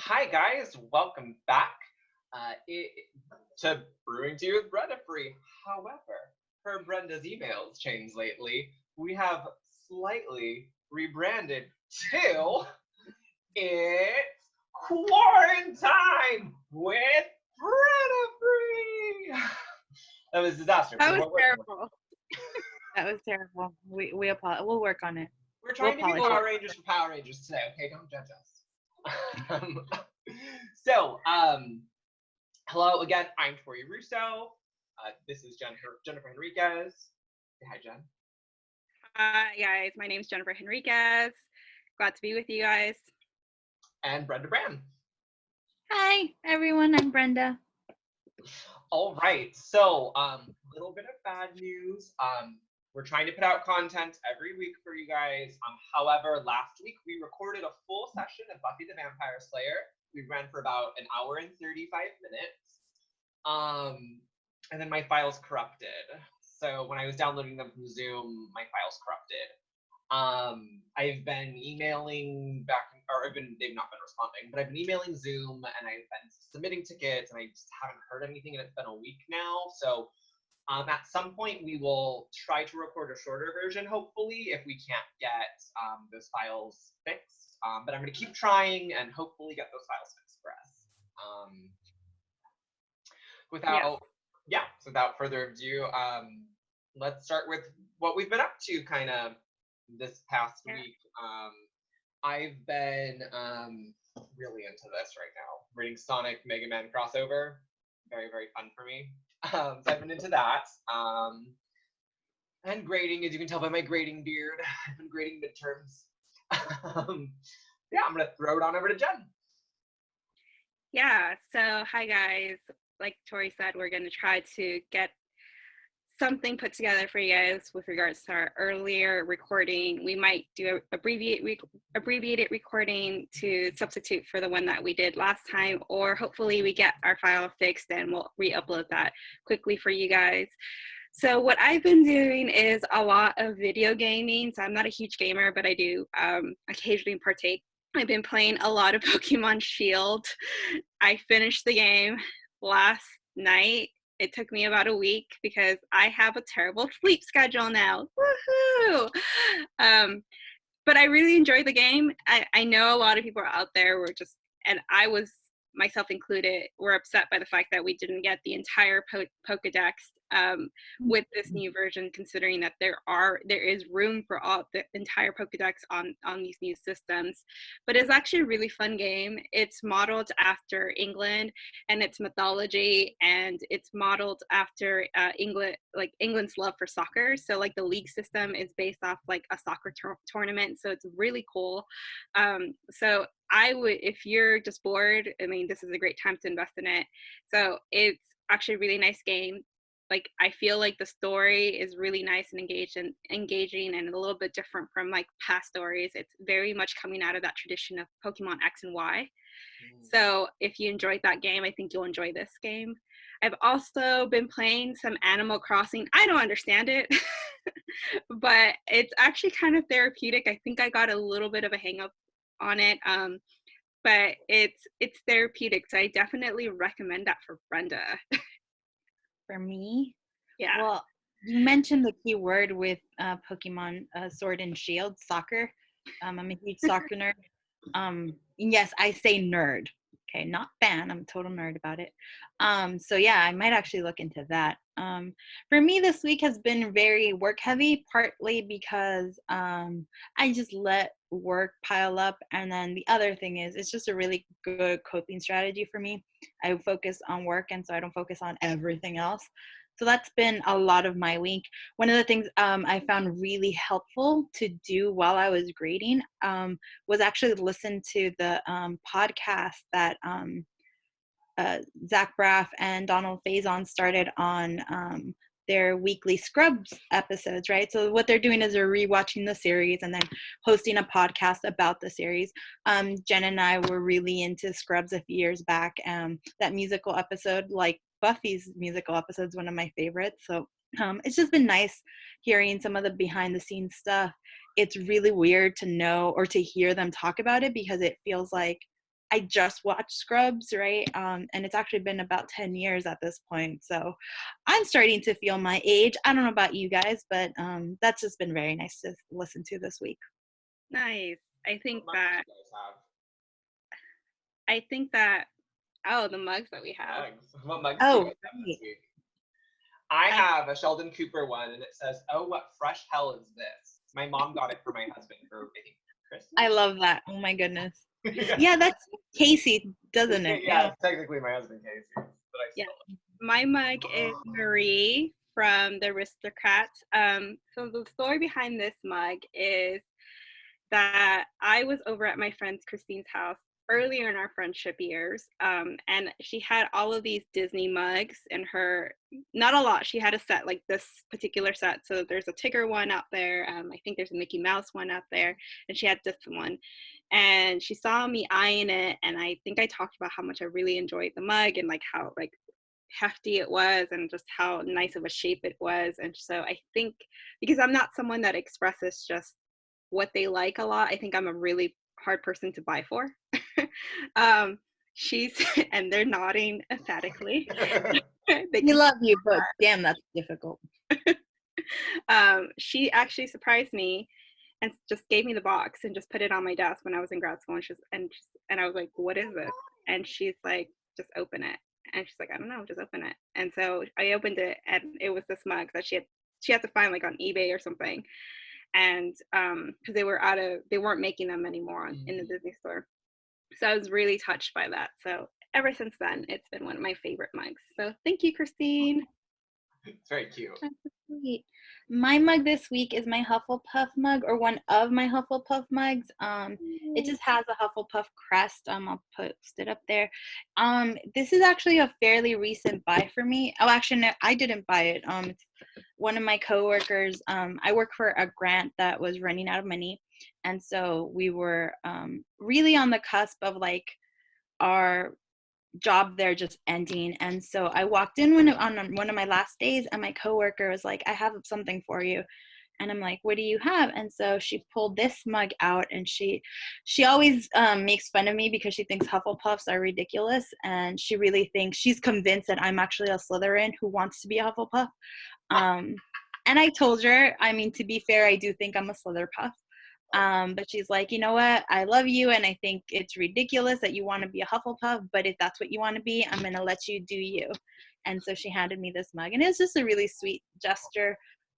Hi guys, welcome back to Brewing Tea with Brennifry. However, per Brenda's emails changed lately, we have slightly rebranded to It's Quarantine with Brennifry. That was a disaster. That was terrible. That was terrible. We'll work on it. We're We'll trying to be polish it. Power Rangers for Power Rangers today, okay? Don't judge us. So, hello again. I'm Tori Russo. This is Jennifer Henriquez. Say hi, Jen. Hi guys, my name is Jennifer Henriquez. Glad to be with you guys. And Brenda Brand. Hi everyone, I'm Brenda. All right. So, little bit of bad news. We're trying to put out content every week for you guys. However, last week we recorded a full session of Buffy the Vampire Slayer. We ran for about an hour and 35 minutes. And then my files corrupted. So when I was downloading them from Zoom, my files corrupted. I've been emailing back, they've not been responding, but I've been emailing Zoom and I've been submitting tickets and I just haven't heard anything, and it's been a week now. So at some point we will try to record a shorter version, hopefully, if we can't get those files fixed. But I'm going to keep trying and hopefully get those files fixed for us. Without further ado, let's start with what we've been up to kind of this past week. I've been really into this right now. Reading Sonic Mega Man crossover. Very, very fun for me. So I've been into that. And grading, as you can tell by my grading beard. I've been grading midterms. I'm going to throw it on over to Jen. Yeah, so hi guys. Like Tori said, we're going to try to get something put together for you guys with regards to our earlier recording. We might do an abbreviated recording to substitute for the one that we did last time, or hopefully we get our file fixed and we'll re-upload that quickly for you guys. So what I've been doing is a lot of video gaming. So I'm not a huge gamer, but I do occasionally partake. I've been playing a lot of Pokemon Shield. I finished the game last night. It took me about a week because I have a terrible sleep schedule now. Woohoo! But I really enjoyed the game. I know a lot of people out there were just, and I was myself included, were upset by the fact that we didn't get the entire Pokedex with this new version, considering that there is room for all the entire Pokedex on these new systems. But it's actually a really fun game. It's modeled after England and its mythology, and it's modeled after England's love for soccer. So like the league system is based off like a soccer tournament, so it's really cool. So I would, if you're just bored, I mean, this is a great time to invest in it. So it's actually a really nice game. Like, I feel like the story is really nice and engaging and a little bit different from like past stories. It's very much coming out of that tradition of Pokemon X and Y. So if you enjoyed that game, I think you'll enjoy this game. I've also been playing some Animal Crossing. I don't understand it, but it's actually kind of therapeutic. I think I got a little bit of a hang up on it, but it's therapeutic, so I definitely recommend that for Brenda. For me, Yeah. Well, you mentioned the key word with Pokemon Sword and Shield, soccer. I'm a huge soccer nerd. Yes, I say nerd. Okay, not fan. I'm a total nerd about it. So yeah, I might actually look into that. For me, this week has been very work heavy, partly because I just let work pile up, and then the other thing is it's just a really good coping strategy for me. I focus on work, and so I don't focus on everything else. So that's been a lot of my week. One of the things I found really helpful to do while I was grading was actually listen to the podcast that Zach Braff and Donald Faison started on their weekly Scrubs episodes, right? So what they're doing is they're rewatching the series and then hosting a podcast about the series. Jen and I were really into Scrubs a few years back. That musical episode, like Buffy's musical episode, is one of my favorites. So it's just been nice hearing some of the behind the scenes stuff. It's really weird to know or to hear them talk about it because it feels like I just watched Scrubs, right? And it's actually been about 10 years at this point. So I'm starting to feel my age. I don't know about you guys, but that's just been very nice to listen to this week. Nice. I think What mugs that do you guys have? oh, the mugs that we have. Mugs. What mugs do you Oh, guys have right. this week? I I have a Sheldon Cooper one, and it says, "Oh, what fresh hell is this?" My mom got it for my husband for I think I Christmas. love that. Oh my goodness. Yeah. Yeah, that's Casey, doesn't it? Yeah, it's technically my husband Casey's, but I yeah. still. My mug is Marie from the Aristocrats. So the story behind this mug is that I was over at my friend Christine's house earlier in our friendship years, and she had all of these Disney mugs in her, not a lot, she had a set, like this particular set. So there's a Tigger one out there, I think there's a Mickey Mouse one out there, and she had this one. And she saw me eyeing it, and I think I talked about how much I really enjoyed the mug and like how like hefty it was and just how nice of a shape it was. And so I think, because I'm not someone that expresses just what they like a lot, I think I'm a really hard person to buy for. um, she's and they're nodding emphatically. They We can, love you, but damn, that's difficult. she actually surprised me and just gave me the box and just put it on my desk when I was in grad school. And I was like, "What is this?" And she's like, "Just open it." And she's like, "I don't know, just open it." And so I opened it, and it was this mug that she had to find like on eBay or something. And because they weren't making them anymore in the Disney store. So I was really touched by that. So ever since then, it's been one of my favorite mugs. So thank you, Christine. It's very cute. That's so sweet. My mug this week is my Hufflepuff mug, or one of my Hufflepuff mugs. It just has a Hufflepuff crest. I'll post it up there. This is actually a fairly recent buy for me. Oh, actually, no, I didn't buy it. It's one of my coworkers. I work for a grant that was running out of money, and so we were really on the cusp of like our job there just ending. And so I walked in on one of my last days, and my coworker was like, "I have something for you." And I'm like, "What do you have?" And so she pulled this mug out, and she always makes fun of me because she thinks Hufflepuffs are ridiculous, and she really thinks, she's convinced that I'm actually a Slytherin who wants to be a Hufflepuff. And I told her, I mean, to be fair, I do think I'm a Slytherpuff. But she's like, "You know what? I love you, and I think it's ridiculous that you want to be a Hufflepuff, but if that's what you want to be, I'm going to let you do you." And so she handed me this mug, and it's just a really sweet gesture.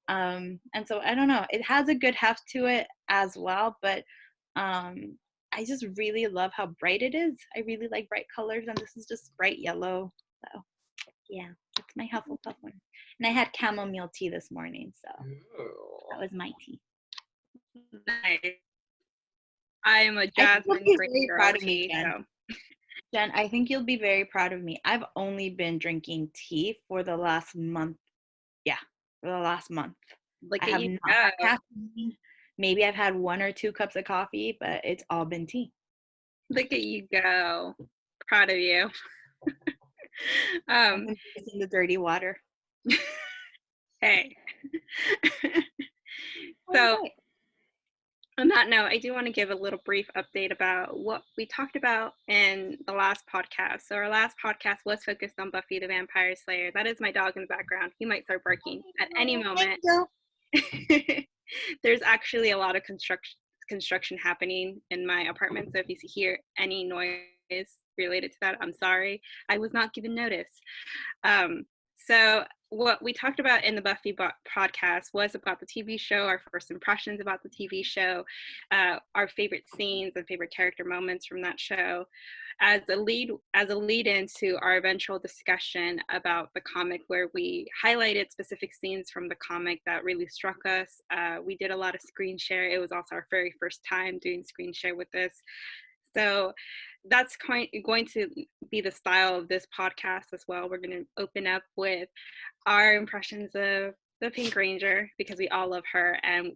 And so I don't know, it has a good heft to it as well, but I just really love how bright it is. I really like bright colors, and this is just bright yellow. So yeah, that's my Hufflepuff one. And I had chamomile tea this morning, so that was my tea. Nice. I am a I think you'll jasmine be green very girl proud of me, tea, Jen. so Jen, I think you'll be very proud of me. I've only been drinking tea for the last month. Yeah, for the last month. look I at have you not go. had caffeine. Maybe I've had 1 or 2 cups of coffee, but it's all been tea. Look at you go. Proud of you. I've been drinking the dirty water. Hey. All So right. on that note, I do want to give a little brief update about what we talked about in the last podcast. So our last podcast was focused on Buffy the Vampire Slayer. That is my dog in the background. He might start barking at any moment. There's actually a lot of construction happening in my apartment. So if you hear any noise related to that, I'm sorry. I was not given notice. So what we talked about in the Buffy podcast was about the TV show, our first impressions about the TV show, our favorite scenes and favorite character moments from that show, as a lead into our eventual discussion about the comic, where we highlighted specific scenes from the comic that really struck us. We did a lot of screen share. It was also our very first time doing screen share with this. So that's going to be the style of this podcast as well. We're going to open up with our impressions of the Pink Ranger, because we all love her, and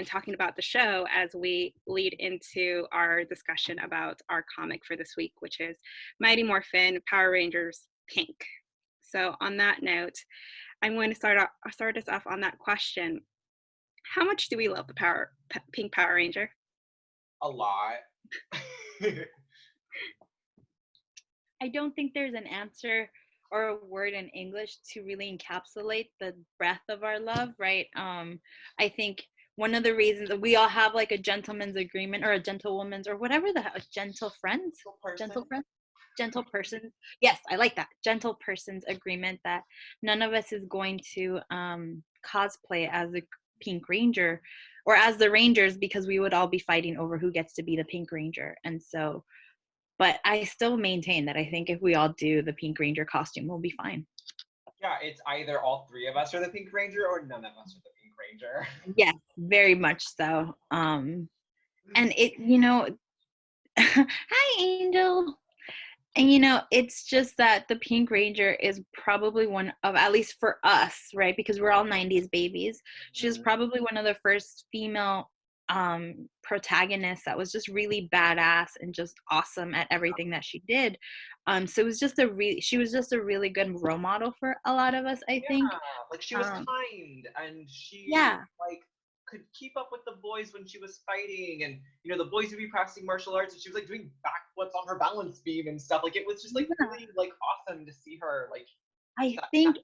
talking about the show as we lead into our discussion about our comic for this week, which is Mighty Morphin Power Rangers Pink. So on that note, I'm going to start us off on that question. How much do we love the Pink Power Ranger? A lot. I don't think there's an answer or a word in English to really encapsulate the breadth of our love, right? I think one of the reasons that we all have like a gentleman's agreement or a gentlewoman's or whatever a gentle friends, gentle friends, gentle person. Yes, I like that. Gentle person's agreement that none of us is going to cosplay as a Pink Ranger or as the Rangers because we would all be fighting over who gets to be the Pink Ranger. And so but I still maintain that I think if we all do the Pink Ranger costume, we'll be fine. Yeah, it's either all three of us are the Pink Ranger or none of us are the Pink Ranger. Yes, very much so. And it, hi, Angel. And it's just that the Pink Ranger is probably one of, at least for us, right? Because we're all 90s babies. She was probably one of the first female protagonists that was just really badass and just awesome at everything that she did. So it was just she was just a really good role model for a lot of us, I think. Like she was kind and she Yeah. like could keep up with the boys when she was fighting, and the boys would be practicing martial arts and she was like doing backflips on her balance beam and stuff. Like it was just like really like awesome to see her like I think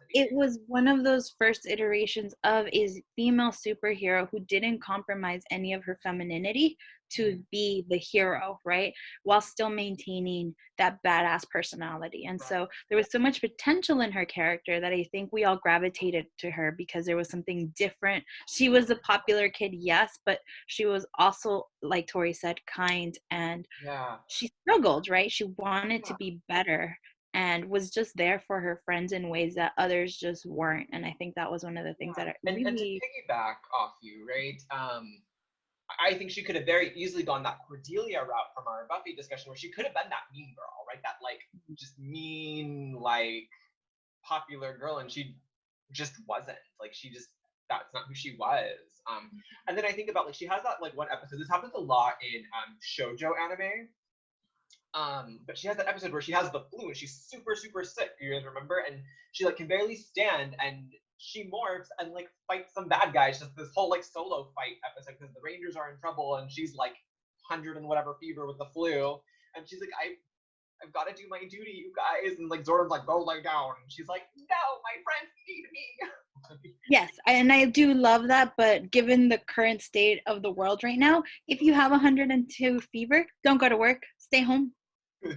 it was one of those first iterations of a female superhero who didn't compromise any of her femininity to be the hero, right? While still maintaining that badass personality. And so there was so much potential in her character that I think we all gravitated to her because there was something different. She was a popular kid, yes, but she was also, like Tori said, kind, and she struggled, right? She wanted to be better and was just there for her friends in ways that others just weren't. And I think that was one of the things that really... And to piggyback off you, right? I think she could have very easily gone that Cordelia route from our Buffy discussion, where she could have been that mean girl, right? That like just mean, like popular girl, and she just wasn't. Like that's not who she was. And then I think about like she has that like one episode. This happens a lot in shoujo anime. But she has that episode where she has the flu and she's super, super sick. You guys remember? And she like can barely stand, and she morphs and like fights some bad guys. Just this whole like solo fight episode because the Rangers are in trouble, and she's like 100 and whatever fever with the flu, and she's like, I've got to do my duty, you guys. And like Zordon's like, go lay down. And she's like, no, my friends need me. Yes, and I do love that, but given the current state of the world right now, if you have 102 fever, don't go to work. Stay home.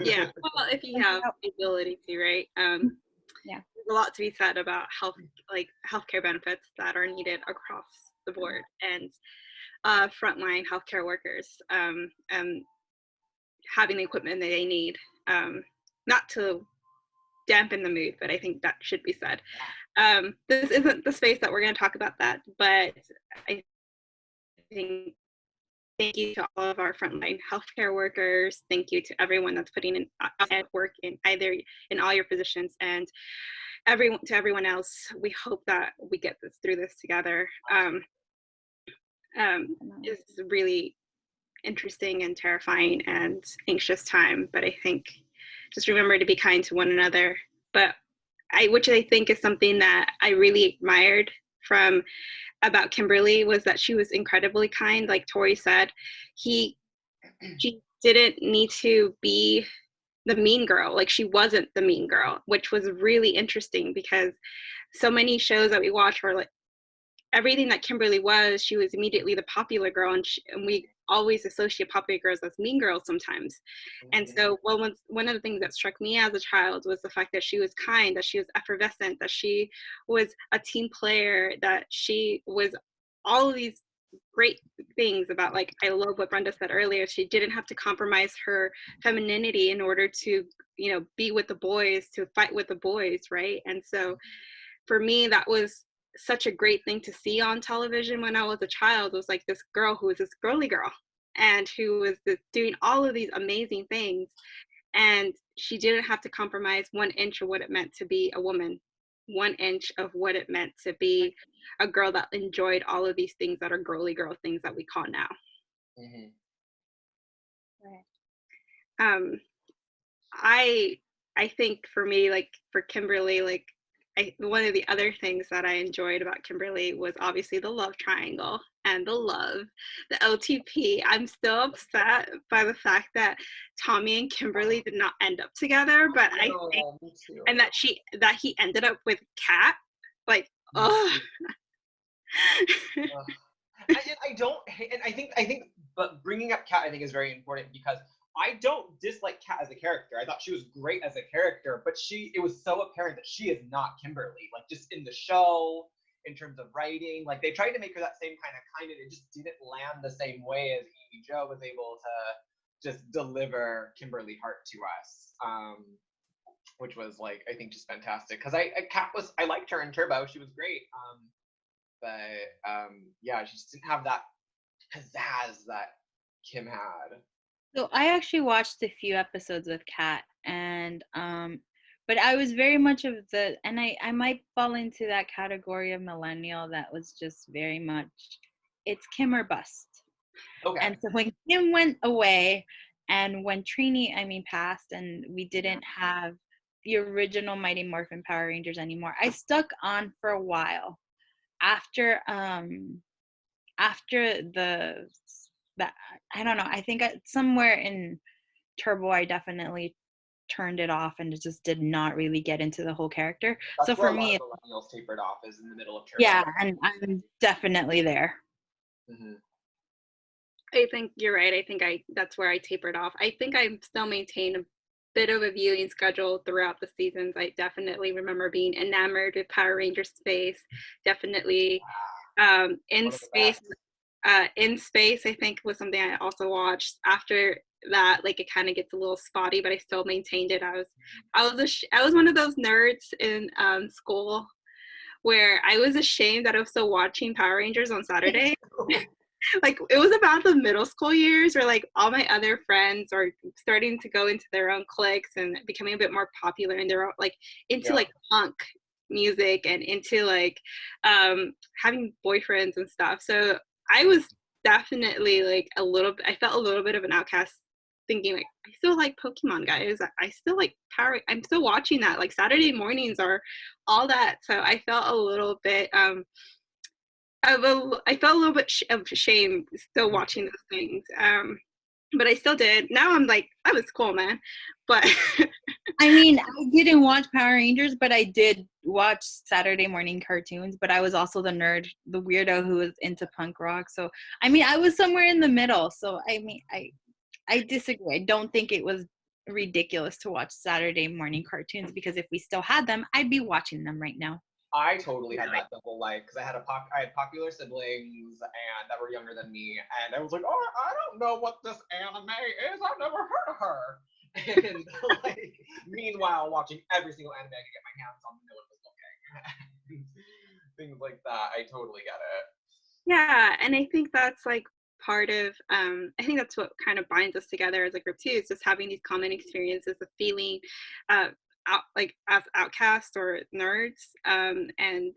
Yeah, well, if you have the ability to, right? Yeah, there's a lot to be said about healthcare benefits that are needed across the board, and frontline healthcare workers having the equipment that they need, not to dampen the mood, but I think that should be said. This isn't the space that we're going to talk about that, but I think thank you to all of our frontline healthcare workers. Thank you to everyone that's putting in work in all your positions, and to everyone else. We hope that we get through this together. It's really interesting and terrifying and anxious time, but I think just remember to be kind to one another. But which I think is something that I really admired about Kimberly, was that she was incredibly kind. Like Tori said, she didn't need to be the mean girl. Like she wasn't the mean girl, which was really interesting because so many shows that we watch were like everything that Kimberly was, she was immediately the popular girl, and we always associate popular girls as mean girls sometimes. And so one of the things that struck me as a child was the fact that she was kind, that she was effervescent, that she was a team player, that she was all of these great things about, like, I love what Brenda said earlier, she didn't have to compromise her femininity in order to, be with the boys, to fight with the boys, right? And so for me, that was such a great thing to see on television when I was a child. Was like this girl who was this girly girl and who was doing all of these amazing things, and she didn't have to compromise 1 inch of what it meant to be a woman, 1 inch of what it meant to be a girl that enjoyed all of these things that are girly girl things that we call now. I think for me, like for Kimberly, like one of the other things that I enjoyed about Kimberly was obviously the love triangle and the love, the OTP. I'm still upset by the fact that Tommy and Kimberly did not end up together, but I think, Me too. and that he ended up with Kat, like, oh. I don't hate, and I think, but bringing up Kat, I think is very important because I don't dislike Kat as a character. I thought she was great as a character, but it was so apparent that she is not Kimberly. Like just in the show, in terms of writing, like they tried to make her that same kind, and it just didn't land the same way as Amy Jo was able to just deliver Kimberly Hart to us. Which was like I think just fantastic because I liked her in Turbo. She was great. But yeah, she just didn't have that pizzazz that Kim had. So I actually watched a few episodes with Kat, and but I was very much of the, and I might fall into that category of millennial that was just very much, it's Kim or bust. Okay. And so when Kim went away, and when Trini, passed, and we didn't have the original Mighty Morphin Power Rangers anymore, I stuck on for a while. After that, I don't know. I think somewhere in Turbo, I definitely turned it off and just did not really get into the whole character. That's So where for a lot me, of millennials tapered off is in the middle of Turbo. yeah, and I'm definitely there. Mm-hmm. I think you're right. I think that's where I tapered off. I think I still maintain a bit of a viewing schedule throughout the seasons. I definitely remember being enamored with Power Ranger Space. Definitely In Space. In Space, I think, was something I also watched. After that, like it kind of gets a little spotty, but I still maintained it. I was one of those nerds in school where I was ashamed that I was still watching Power Rangers on Saturday. Like it was about the middle school years where like all my other friends are starting to go into their own cliques and becoming a bit more popular, and they're like into like punk music and into like having boyfriends and stuff. So I was definitely like I felt a little bit of an outcast, thinking like I still like Pokemon, guys. I still like Power. I'm still watching that. Like Saturday mornings are all that. So I felt a little bit I felt a little bit of shame still watching those things. But I still did. Now I'm like, I was cool, man. But I didn't watch Power Rangers, but I did watch Saturday morning cartoons. But I was also the nerd, the weirdo who was into punk rock. So I was somewhere in the middle. So I disagree. I don't think it was ridiculous to watch Saturday morning cartoons, because if we still had them, I'd be watching them right now. I totally had that double life because I had popular siblings and that were younger than me, and I was like, oh, I don't know what this anime is. I've never heard of her. And like, meanwhile, watching every single anime I could get my hands on, no one was looking. Things like that. I totally get it. yeah, and I think that's like part of I think that's what kind of binds us together as a group too, is just having these common experiences of feeling like as outcasts or nerds, and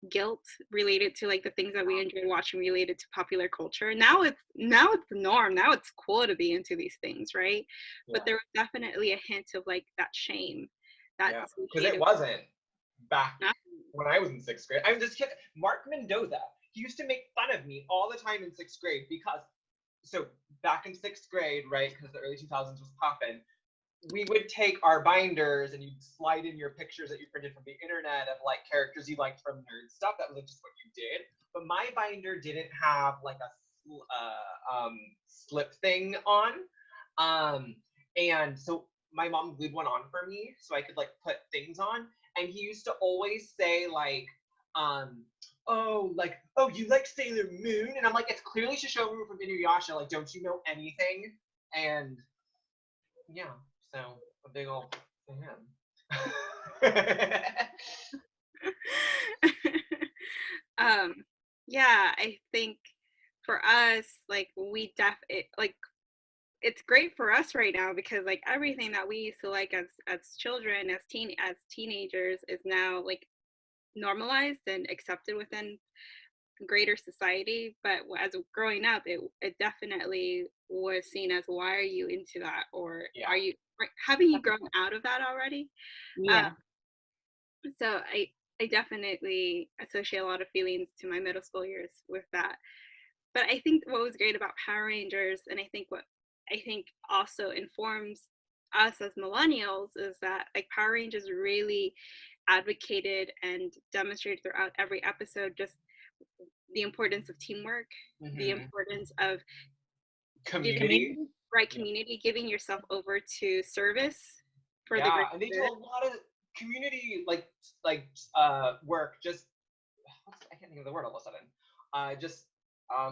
guilt related to like the things that we enjoy watching related to popular culture. Now it's the norm. Now it's cool to be into these things, right? But there was definitely a hint of like that shame because it wasn't back when I was in 6th grade. I was this kid, Mark Mendoza. He used to make fun of me all the time in 6th grade because, so back in 6th grade, right, because the early 2000s was poppin', we would take our binders and you'd slide in your pictures that you printed from the internet of like characters you liked from nerd stuff. That was like just what you did. But my binder didn't have like a slip thing on. And so my mom glued one on for me so I could like put things on. And he used to always say like, oh, you like Sailor Moon? And I'm like, it's clearly Shishomaru from Inuyasha. Like, don't you know anything? And yeah, so a big old for him. Yeah, I think for us, like it's great for us right now because like everything that we used to like as children, as teenagers is now like normalized and accepted within greater society. But as growing up, it definitely was seen as, why are you into that, or are you haven't you grown out of that already? Yeah. So I definitely associate a lot of feelings to my middle school years with that. But I think what was great about Power Rangers, and I think what I think also informs us as millennials, is that like Power Rangers really advocated and demonstrated throughout every episode just the importance of teamwork, the Hmm. importance of giving Community. Community. right Yeah. community, giving yourself over to service for the Yeah, greater and they do good. a lot of community work. Just I can't think of the word all of a sudden. Just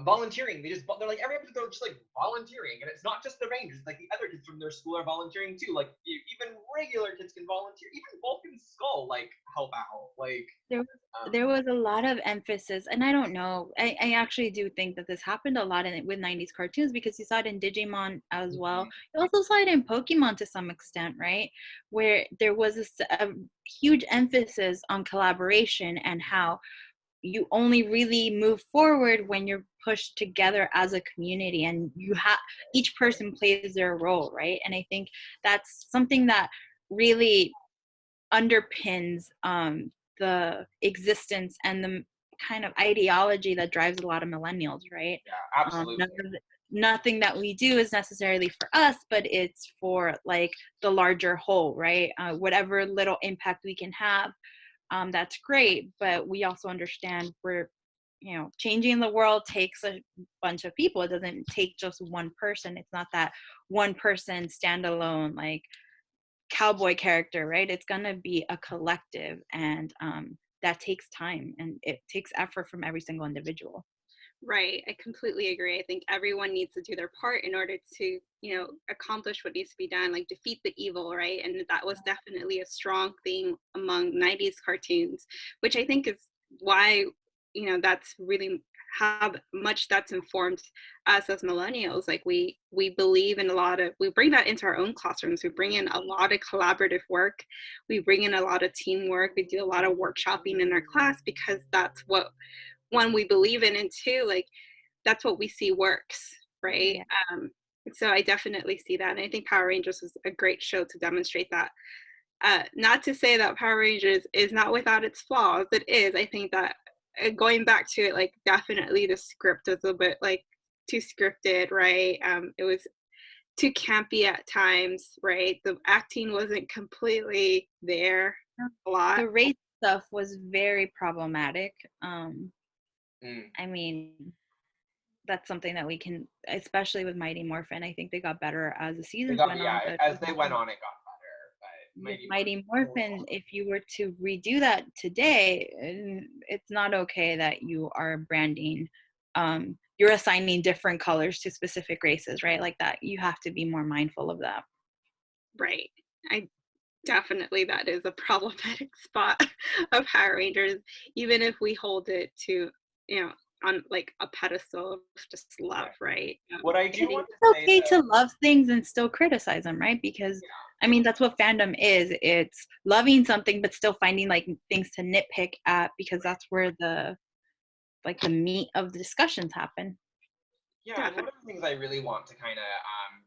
volunteering. They're like every episode they're just like volunteering, and it's not just the Rangers. It's like the other kids from their school are volunteering too. Like even regular kids can volunteer. Even Vulcan Skull like help out. Like There, um, there was a lot of emphasis, and I don't know. I actually do think that this happened a lot with 90s cartoons because you saw it in Digimon as well. mhm. You also saw it in Pokemon to some extent, right? Where there was a huge emphasis on collaboration and how you only really move forward when you're pushed together as a community and you have each person plays their role, right? And I think that's something that really underpins the existence and the kind of ideology that drives a lot of millennials, right? Yeah, absolutely. Nothing that we do is necessarily for us, but it's for like the larger whole, right? Whatever little impact we can have, that's great. But we also understand changing the world takes a bunch of people. It doesn't take just one person. It's not that one person standalone like cowboy character, right? It's gonna be a collective, and that takes time and it takes effort from every single individual. Right. I completely agree. I think everyone needs to do their part in order to, accomplish what needs to be done, like defeat the evil, right? And that was definitely a strong theme among 90s cartoons, which I think is why, that's really how much that's informed us as millennials. Like we believe in we bring that into our own classrooms. We bring in a lot of collaborative work. We bring in a lot of teamwork. We do a lot of workshopping in our class because that's what one we believe in, and two, like that's what we see works, right? Yeah. um so I definitely see that, and I think Power Rangers is a great show to demonstrate that. Not to say that Power Rangers is not without its flaws. It is. I think that going back to it, like definitely the script was a bit like too scripted, right? It was too campy at times, right? The acting wasn't completely there a lot. The race stuff was very problematic. Mm. I mean, that's something that we can, especially with Mighty Morphin. I think they got better as the They seasons got went on, yeah. but As they went on, it got better. But with maybe Mighty more. Morphin, if you were to redo that today, it's not okay that you are branding. You're assigning different colors to specific races, right? Like that. You have to be more mindful of that. Right. I definitely that is a problematic spot of Power Rangers, even if we hold it to, on like a pedestal of just love, Right. right? What I I do think want to it's say okay to though, love things and still criticize them, right? Because yeah, I mean, that's what fandom is. It's loving something but still finding like things to nitpick at because right. that's where the meat of the discussions happen. Yeah, and one Definitely. of the things I really want to kind of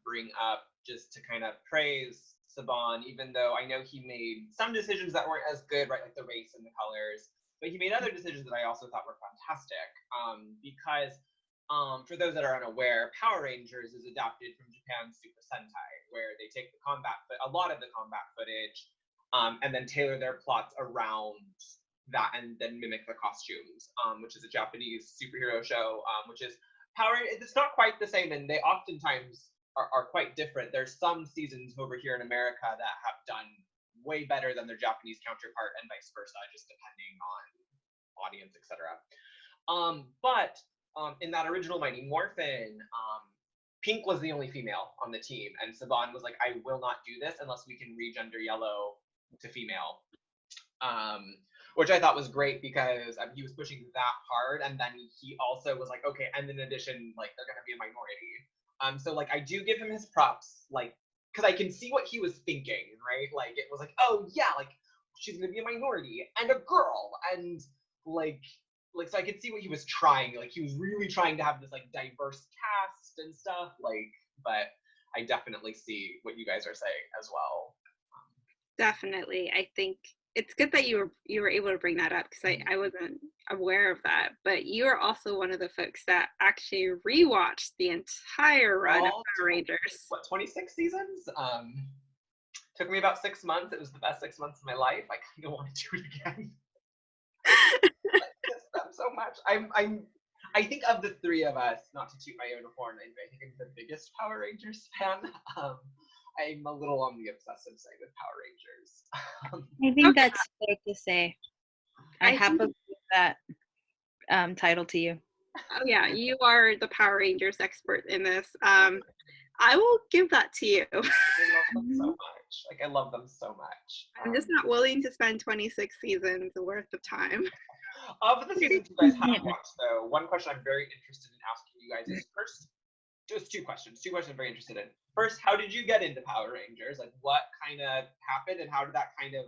bring up, just to kind of praise Saban, even though I know he made some decisions that weren't as good, right, like the race and the colors, but he made other decisions that I also thought were fantastic. Because for those that are unaware, Power Rangers is adapted from Japan's Super Sentai, where they take a lot of the combat footage, and then tailor their plots around that, and then mimic the costumes, which is a Japanese superhero show, which is it's not quite the same, and they oftentimes are quite different. There's some seasons over here in America that have done way better than their Japanese counterpart, and vice versa, just depending on audience, etc. But in that original Mighty Morphin, Pink was the only female on the team, and Saban was like, "I will not do this unless we can regender Yellow to female." um, which I thought was great because he was pushing that hard, and then he also was like, okay, and in addition, like they're gonna be a minority. So like I do give him his props, like because I can see what he was thinking, right? Like it was like, oh yeah, like she's gonna be a minority and a girl, and like so I could see what he was trying. Like he was really trying to have this like diverse cast and stuff. Like, but I definitely see what you guys are saying as well. Definitely. I think it's good that you were able to bring that up because I wasn't aware of that. But you are also one of the folks that actually rewatched the entire run of All Power Rangers. 26 seasons? Took me about 6 months. It was the best 6 months of my life. I kind of want to do it again. I miss them so much. I think of the three of us, not to toot my own horn, I think I'm the biggest Power Rangers fan. I'm a little on the obsessive side with Power Rangers. I think Okay. that's fair to say. I I think, happily give that title to you. oh yeah, you are the Power Rangers expert in this. I will give that to you. I love them so much. Like, I love them so much. I'm just not willing to spend 26 seasons worth of time. Of the seasons you guys have watched, though, one question I'm very interested in asking you guys is first, just two questions I'm very interested in. First, how did you get into Power Rangers? Like, what kind of happened and how did that kind of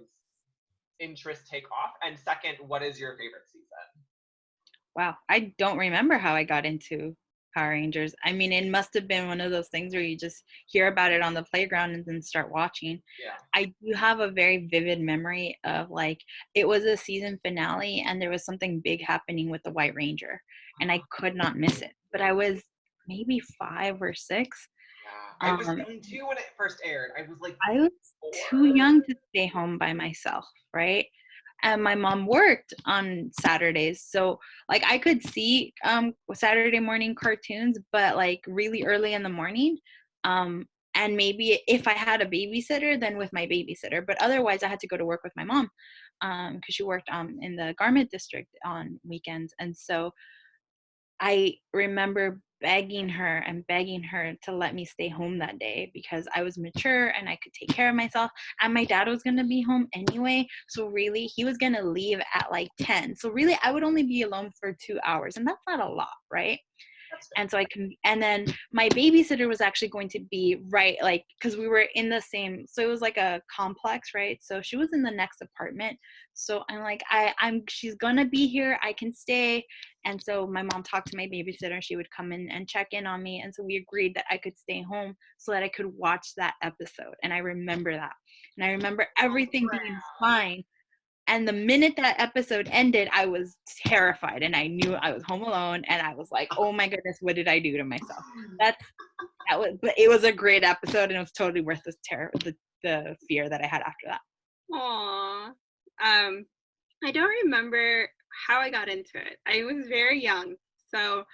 interest take off? And second, what is your favorite season? Wow, I don't remember how I got into Power Rangers. I mean, it must have been one of those things where you just hear about it on the playground and then start watching. Yeah. I do have a very vivid memory of like it was a season finale and there was something big happening with the White Ranger and I could not miss it. But I was maybe 5 or 6. Yeah. I was young too when it first aired. I was like I was 4. too young to stay home by myself, right? And my mom worked on Saturdays, so like I could see Saturday morning cartoons, but like really early in the morning. And maybe if I had a babysitter, then with my babysitter. But otherwise, I had to go to work with my mom because she worked in the garment district on weekends, and so I remember begging her to let me stay home that day because I was mature and I could take care of myself. And my dad was going to be home anyway. So, really, he was going to leave at like 10. So, really, I would only be alone for 2 hours. And that's not a lot, right? And so and then my babysitter was actually going to be right, like, because we were in the same, so it was like a complex, right? So she was in the next apartment. So I'm like, she's gonna be here, I can stay. And so my mom talked to my babysitter, she would come in and check in on me. And so we agreed that I could stay home so that I could watch that episode. And I remember that. And I remember everything being fine. And the minute that episode ended, I was terrified and I knew I was home alone and I was like, oh my goodness, what did I do to myself? But it was a great episode and it was totally worth the fear that I had after that. Aww. I don't remember how I got into it. I was very young, so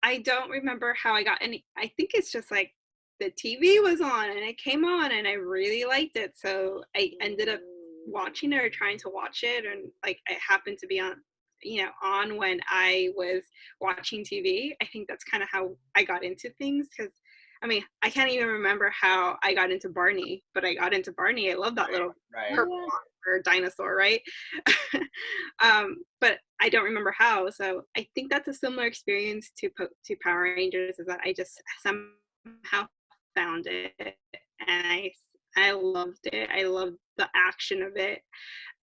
I don't remember how I got any. I think it's just like the TV was on and it came on and I really liked it, so I ended up watching it or trying to watch it, and like it happened to be on when I was watching TV. I think that's kind of how I got into things, because I mean, I can't even remember how I got into Barney, but I got into Barney. I love that little purple dinosaur, right? But I don't remember how. So I think that's a similar experience to Power Rangers, is that I just somehow found it and I loved it. I loved the action of it.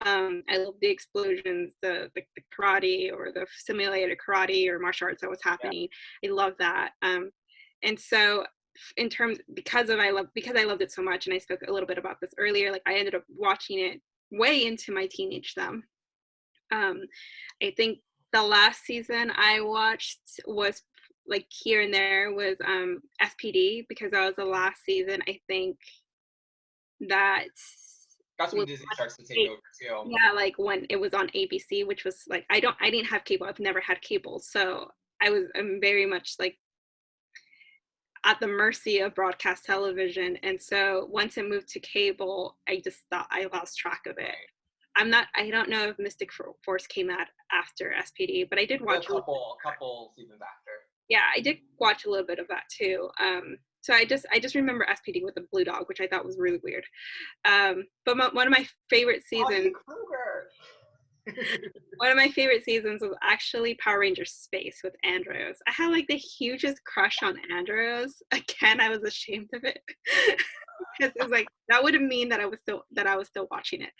I loved the explosions, the karate or the simulated karate or martial arts that was happening. Yeah. I love that. And so in terms because I loved it so much, and I spoke a little bit about this earlier, like I ended up watching it way into my teenage them. I think the last season I watched was like here and there was SPD, because that was the last season I think that that's when Disney starts to take over too. Yeah, like when it was on ABC, which was like I didn't have cable. I've never had cable, so I'm very much like at the mercy of broadcast television. And so once it moved to cable, I just thought I lost track of it. I don't know if Mystic Force came out after SPD, but I did watch a couple seasons after. Yeah, I did watch a little bit of that too. So I just remember SPD with the blue dog, which I thought was really weird. But one of my favorite seasons. One of my favorite seasons was actually Power Rangers Space with Andros. I had like the hugest crush on Andros. Again, I was ashamed of it because it was like that would mean that I was still watching it.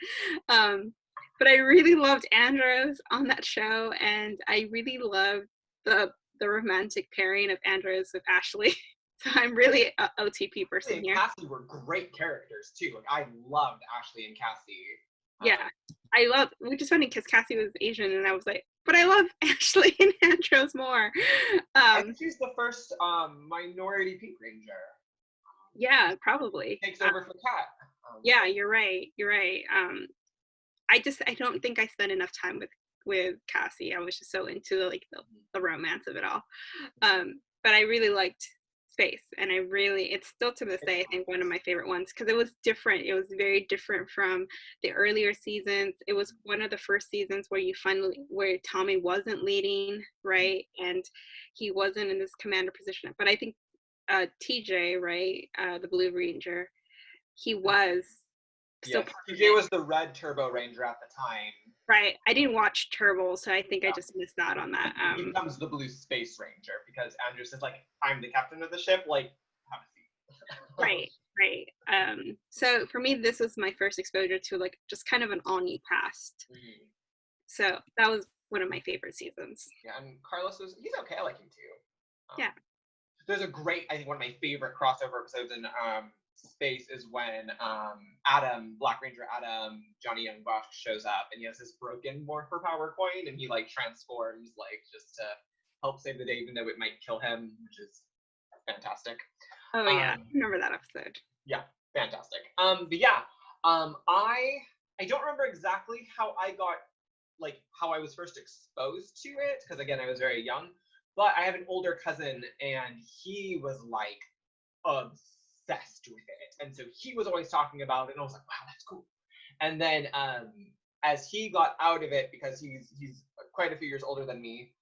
But I really loved Andros on that show, and I really loved the romantic pairing of Andros with Ashley. So I'm really an OTP person here. Cassie were great characters too. Like I loved Ashley and Cassie. Yeah, which is funny because Cassie was Asian, and I was like, but I love Ashley and Andros more. I think she's the first minority Pink Ranger. Yeah, probably. Takes over for Kat. Yeah, you're right. You're right. I don't think I spent enough time with Cassie. I was just so into like the romance of it all. But I really liked Space, and it's still to this day I think one of my favorite ones because it was different. It was very different from the earlier seasons. It was one of the first seasons where Tommy wasn't leading, right, and he wasn't in this commander position. But I think TJ, right, the Blue Ranger, he was still yes, TJ was the red Turbo Ranger at the time. Right. I didn't watch Turbo, so I think I just missed out on that. He becomes the Blue Space Ranger because Andrews is like, I'm the captain of the ship, like, have a seat. Right. So for me, this was my first exposure to like just kind of an all-new cast. Mm-hmm. So that was one of my favorite seasons. Yeah, and Carlos he's okay. I like him too. Yeah. There's a great, I think one of my favorite crossover episodes in Space is when Adam, Black Ranger Adam, Johnny Young Bosch shows up and he has this broken Morpher power coin and he like transforms like just to help save the day even though it might kill him, which is fantastic. Oh yeah, I remember that episode. Yeah, fantastic. But yeah, I don't remember exactly how I got how I was first exposed to it because again I was very young, but I have an older cousin and he was like obsessed with it, and so he was always talking about it and I was like, wow, that's cool. And then as he got out of it, because he's quite a few years older than me,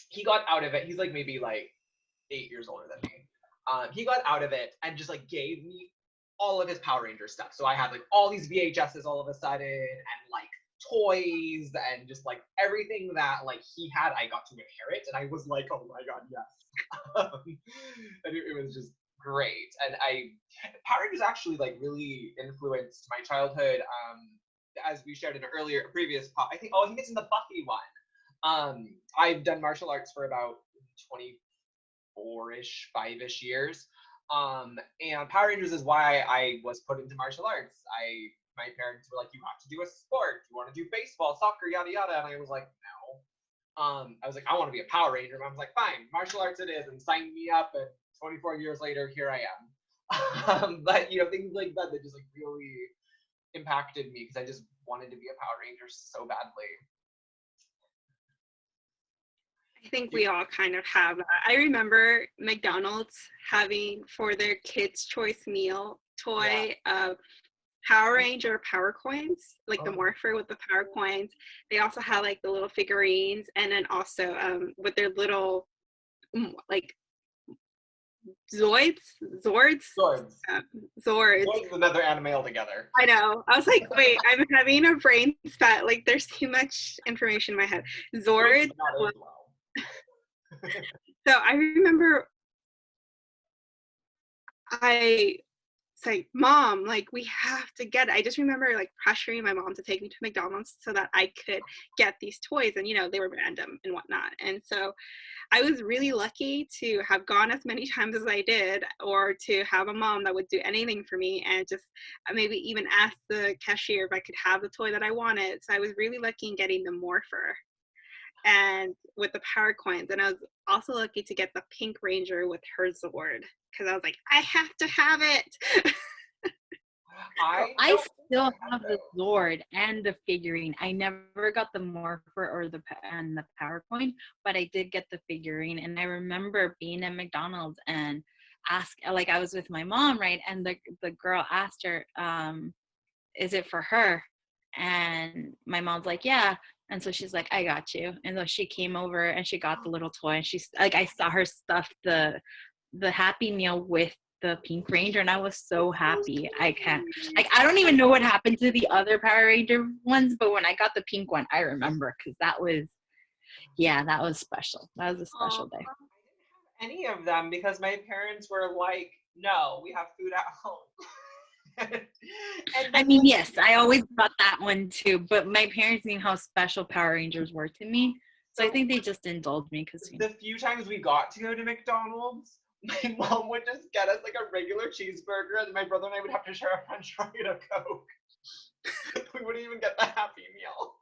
he got out of it. He's like maybe like 8 years older than me. He got out of it and just like gave me all of his Power Ranger stuff. So I had like all these VHSs all of a sudden and like toys and just like everything that like he had, I got to inherit, and I was like, oh my god, yes. And it was just great. And Power Rangers actually like really influenced my childhood. As we shared in an previous I think it's in the Buffy one. I've done martial arts for about 24-ish, 5-ish years. And Power Rangers is why I was put into martial arts. My parents were like, you have to do a sport. You want to do baseball, soccer, yada yada. And I was like, no. I was like, I want to be a Power Ranger. And I was like, fine, martial arts it is, and sign me up. And 24 years later, here I am. But things like that just like really impacted me because I just wanted to be a Power Ranger so badly. I think we all kind of have. I remember McDonald's having for their Kids' Choice meal toy Power Ranger power coins, like the Morpher with the power coins. They also had like the little figurines, and then also with their little like Zords. Zords is another anime altogether. I know. I was like, wait, I'm having a brain spat. Like, there's too much information in my head. Zords. So I remember it's like, Mom, like, we have to get it. I just remember like pressuring my mom to take me to McDonald's so that I could get these toys, and they were random and whatnot. And so I was really lucky to have gone as many times as I did, or to have a mom that would do anything for me and just maybe even ask the cashier if I could have the toy that I wanted. So I was really lucky in getting the Morpher and with the power coins, and I was also lucky to get the Pink Ranger with her Zord because I was like, I have to have it. I still have the Zord and the figurine. I never got the Morpher or the power coin, but I did get the figurine. And I remember being at McDonald's and I was with my mom, right? And the girl asked her, is it for her? And my mom's like, yeah. And so she's like, I got you. And so she came over and she got the little toy, and she's like, I saw her stuff the Happy Meal with the Pink Ranger, and I was so happy. I don't even know what happened to the other Power Ranger ones, but when I got the pink one, I remember because that was special. That was a special day. I didn't have any of them because my parents were like, no, we have food at home. I mean, yes, I always got that one too, but my parents knew how special Power Rangers were to me, so I think they just indulged me because the few times we got to go to McDonald's, my mom would just get us like a regular cheeseburger, and my brother and I would have to share a French fry and a Coke. We wouldn't even get the Happy Meal.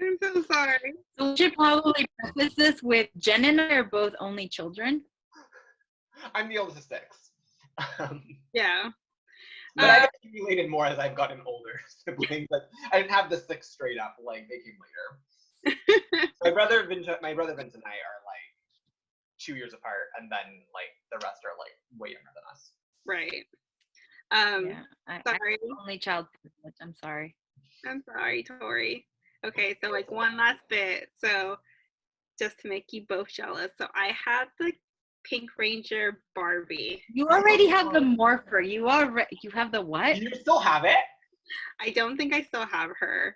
I'm so sorry. So we should probably preface this with Jen and I are both only children. I'm the oldest of 6. Yeah. But I've accumulated more as I've gotten older siblings. But I didn't have the 6 straight up. Like, they came later. My brother Vince and I are like 2 years apart, and then like the rest are like way younger than us. Right. Yeah, I'm Sorry. the only child privilege. I'm sorry. I'm sorry, Tori. Okay, so like one last bit. So just to make you both jealous. So I had the Pink Ranger Barbie. You already have the morpher. You have the what? Do you still have it? I don't think I still have her.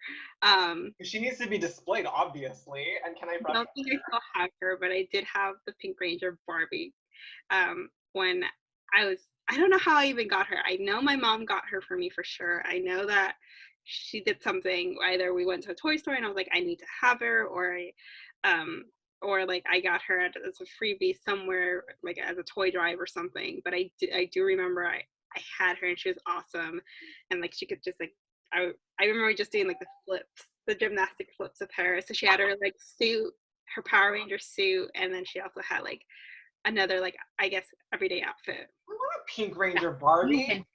She needs to be displayed, obviously. And can I I don't think I still have her, but I did have the Pink Ranger Barbie when I don't know how I even got her. I know my mom got her for me for sure. I know that she did something, either we went to a toy store and I was like, I need to have her, or like I got her as a freebie somewhere, like as a toy drive or something. But I do remember I had her and she was awesome. And like she could just like, I remember just doing like the flips, the gymnastic flips of her. So she had her like suit, her Power Ranger suit, and then she also had like another like, I guess, everyday outfit. We want a Pink Ranger Barbie.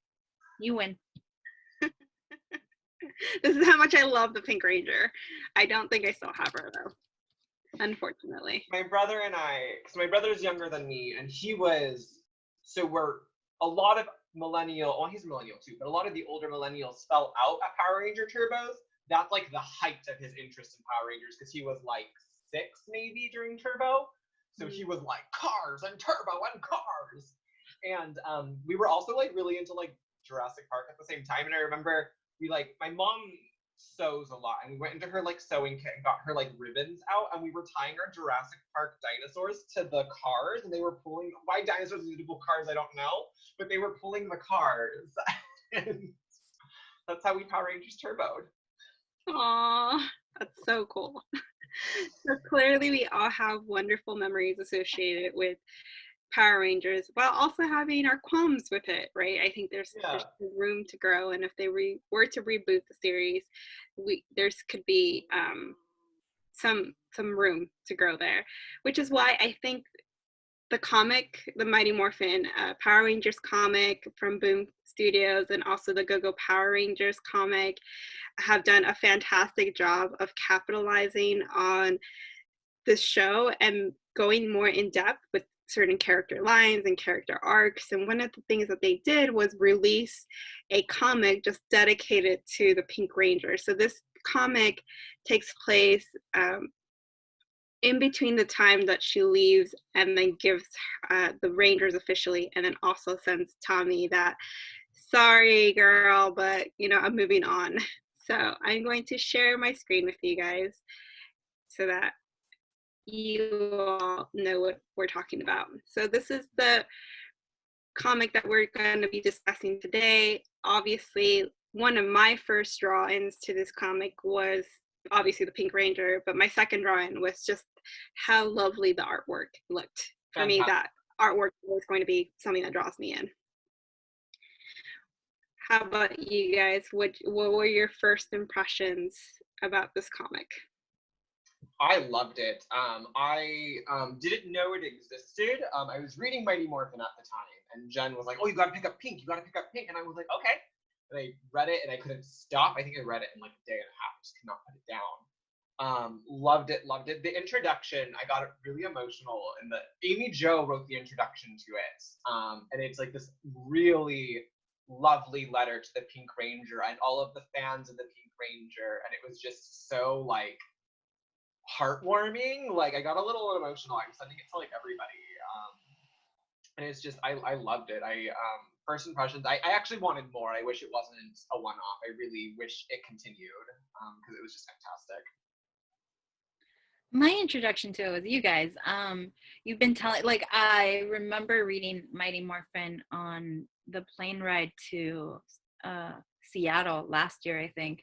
You win. This is how much I love the Pink Ranger. I don't think I still have her though, unfortunately. My brother and I, because my brother's younger than me, and we're a lot of well, he's a millennial too, but a lot of the older millennials fell out at Power Ranger Turbos. That's like the height of his interest in Power Rangers, because he was like 6 maybe during Turbo. So he was like cars and turbo and cars. And we were also like really into like Jurassic Park at the same time. And I remember my mom sews a lot, and we went into her like sewing kit and got her like ribbons out, and we were tying our Jurassic Park dinosaurs to the cars, and they were pulling. Why dinosaurs need to pull cars, I don't know, but they were pulling the cars. And that's how we Power Rangers turboed. Aww, that's so cool. So clearly we all have wonderful memories associated with Power Rangers, while also having our qualms with it, right? I think there's room to grow, and if they were to reboot the series, there could be some room to grow there, which is why I think the comic, the Mighty Morphin Power Rangers comic from Boom Studios, and also the Go-Go Power Rangers comic, have done a fantastic job of capitalizing on this show and going more in depth with certain character lines and character arcs. And one of the things that they did was release a comic just dedicated to the Pink Ranger. So this comic takes place in between the time that she leaves and then gives the Rangers officially, and then also sends Tommy that, sorry girl, but I'm moving on. So I'm going to share my screen with you guys so that you all know what we're talking about. So this is the comic that we're going to be discussing today. Obviously, one of my first draw-ins to this comic was obviously the Pink Ranger, but my second draw-in was just how lovely the artwork looked. For me, that artwork was going to be something that draws me in. How about you guys? What were your first impressions about this comic? I loved it. I didn't know it existed. I was reading Mighty Morphin at the time, and Jen was like, "Oh, you gotta pick up Pink. You gotta pick up Pink." And I was like, "Okay." And I read it, and I couldn't stop. I think I read it in like a day and a half. Just could not put it down. Loved it. Loved it. The introduction, I got really emotional. And Amy Jo wrote the introduction to it, and it's like this really lovely letter to the Pink Ranger and all of the fans of the Pink Ranger, and it was just so like heartwarming. Like I got a little emotional. I'm sending it to like everybody, and it's just I loved it. First impressions, I actually wanted more. I wish it wasn't a one-off. I really wish it continued, because it was just fantastic. My introduction to it was you guys. You've been telling, like, I remember reading Mighty Morphin on the plane ride to Seattle last year, I think.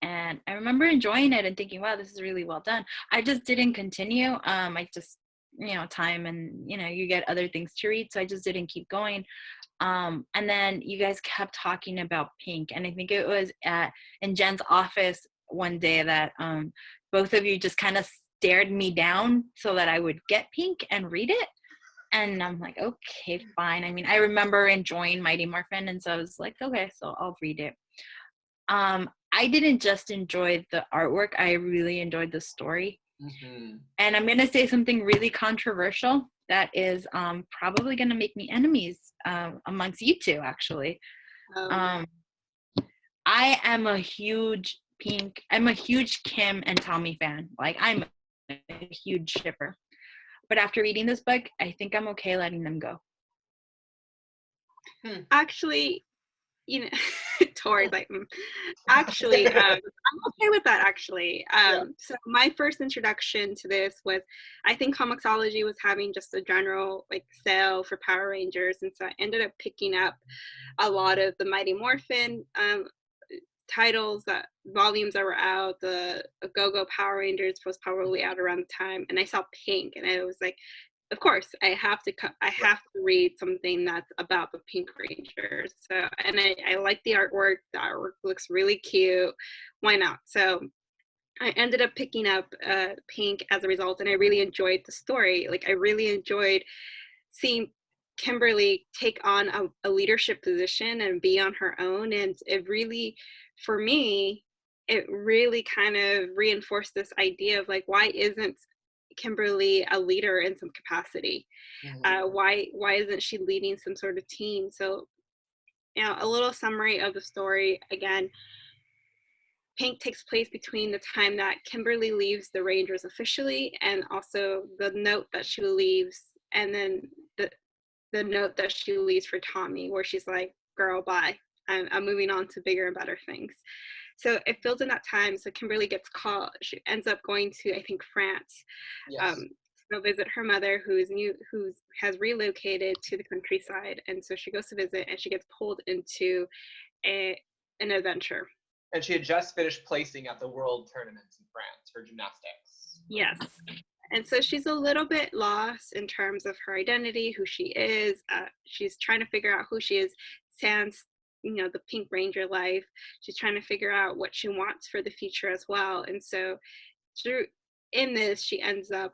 And I remember enjoying it and thinking, wow, this is really well done. I just didn't continue. I just, time and, you get other things to read. So I just didn't keep going. And then you guys kept talking about pink, and I think it was in Jen's office one day that both of you just kind of stared me down so that I would get pink and read it. And I'm like, okay, fine. I mean, I remember enjoying Mighty Morphin, and so I was like, okay, so I'll read it. I didn't just enjoy the artwork, I really enjoyed the story. Mm-hmm. And I'm going to say something really controversial that is probably going to make me enemies amongst you two, actually. I am a huge Kim and Tommy fan. Like, I'm a huge shipper. But after reading this book, I think I'm okay letting them go. Actually, you know, Tori's like, actually, I'm okay with that, actually. So my first introduction to this was, I think Comixology was having just a general like sale for Power Rangers, and so I ended up picking up a lot of the Mighty Morphin titles, volumes that were out. The Go-Go Power Rangers was probably out around the time, and I saw Pink, and I was like, of course, I have to read something that's about the Pink Rangers. So, and I like the artwork. The artwork looks really cute. Why not? So I ended up picking up Pink as a result, and I really enjoyed the story. Like, I really enjoyed seeing Kimberly take on a leadership position and be on her own. And it really, for me, it really kind of reinforced this idea of like, why isn't Kimberly a leader in some capacity? Mm-hmm. Why isn't she leading some sort of team? So, you know, a little summary of the story again. Pink takes place between the time that Kimberly leaves the Rangers officially, and also the note that she leaves, and then the note that she leaves for Tommy, where she's like, "Girl, bye. I'm moving on to bigger and better things." So it fills in that time. So Kimberly gets called. She ends up going to, I think, France, Yes. to go visit her mother, who has relocated to the countryside. And so she goes to visit, and she gets pulled into an adventure. And she had just finished placing at the World Tournaments in France for gymnastics. Yes. And so she's a little bit lost in terms of her identity, who she is. She's trying to figure out who she is sans, you know, the Pink Ranger life. She's trying to figure out what she wants for the future as well. And so in this, she ends up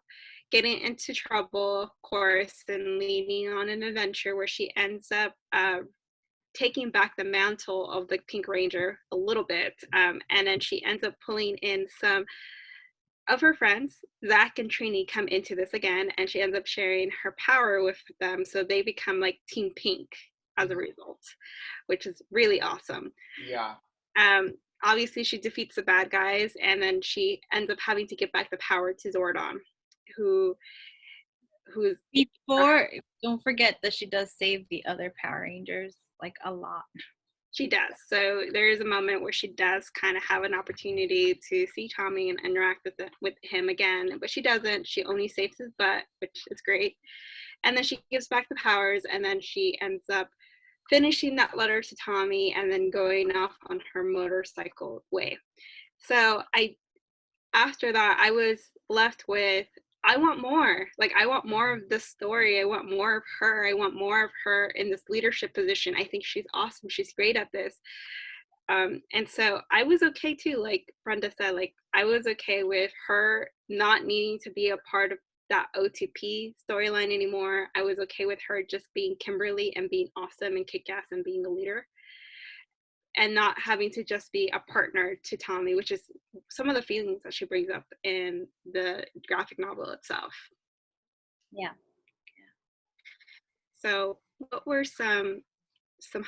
getting into trouble, of course, and leading on an adventure where she ends up taking back the mantle of the Pink Ranger a little bit. And then she ends up pulling in some of her friends. Zach and Trini come into this again, and she ends up sharing her power with them. So they become like Team Pink as a result, which is really awesome. Yeah. Obviously, she defeats the bad guys, and then she ends up having to give back the power to Zordon, who's Before, don't forget that she does save the other Power Rangers, like, a lot. She does. So there is a moment where she does kind of have an opportunity to see Tommy and interact with him again, but she doesn't. She only saves his butt, which is great. And then she gives back the powers, and then she ends up finishing that letter to Tommy and then going off on her motorcycle way. So after that, I was left with, I want more. Like, I want more of this story. I want more of her. I want more of her in this leadership position. I think she's awesome. She's great at this. And so I was okay too, like Brenda said, like, I was okay with her not needing to be a part of that OTP storyline anymore. I was okay with her just being Kimberly and being awesome and kick-ass and being the leader, and not having to just be a partner to Tommy, which is some of the feelings that she brings up in the graphic novel itself. Yeah. So what were some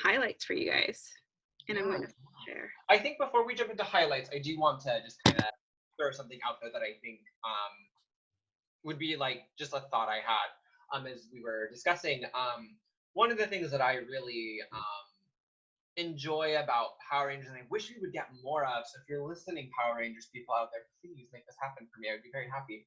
highlights for you guys? And I'm going to share. I think before we jump into highlights, I do want to just kind of throw something out there that I think would be like just a thought I had as we were discussing. One of the things that I really enjoy about Power Rangers, and I wish we would get more of, so if you're listening, Power Rangers people out there, please make this happen for me. I would be very happy.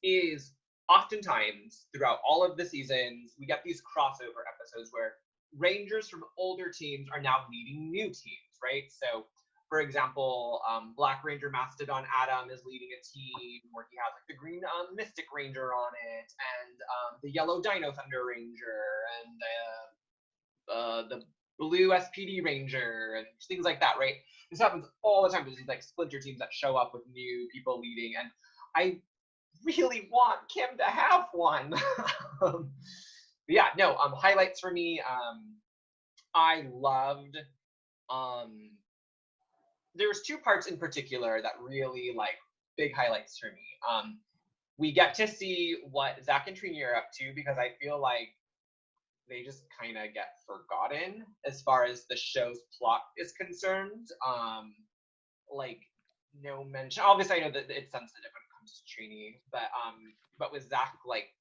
Is oftentimes throughout all of the seasons, we get these crossover episodes where Rangers from older teams are now meeting new teams, right? So for example, Black Ranger Mastodon Adam is leading a team where he has like the green Mystic Ranger on it, and the yellow Dino Thunder Ranger, and the blue SPD Ranger, and things like that, right? This happens all the time. There's these like splinter teams that show up with new people leading, and I really want Kim to have one. Yeah, no, highlights for me. I loved there's two parts in particular that really like big highlights for me. We get to see what Zach and Trini are up to, because I feel like they just kind of get forgotten as far as the show's plot is concerned. Like no mention. Obviously, I know that it's sensitive when it comes to Trini, but with Zach, like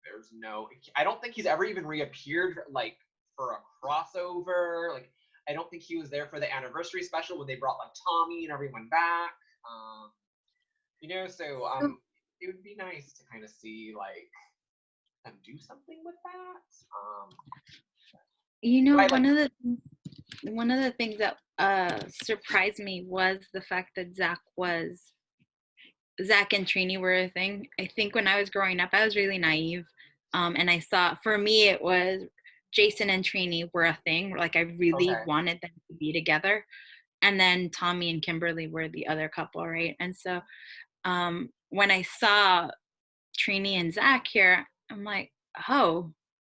there's no. I don't think he's ever even reappeared like for a crossover. Like I don't think he was there for the anniversary special when they brought like Tommy and everyone back. So it would be nice to kind of see like them do something with that. One of the things that surprised me was the fact that Zach and Trini were a thing. I think when I was growing up, I was really naive, and I saw, for me, it was Jason and Trini were a thing. Like I really wanted them to be together, and then Tommy and Kimberly were the other couple, right? And so when I saw Trini and Zach here, I'm like, oh,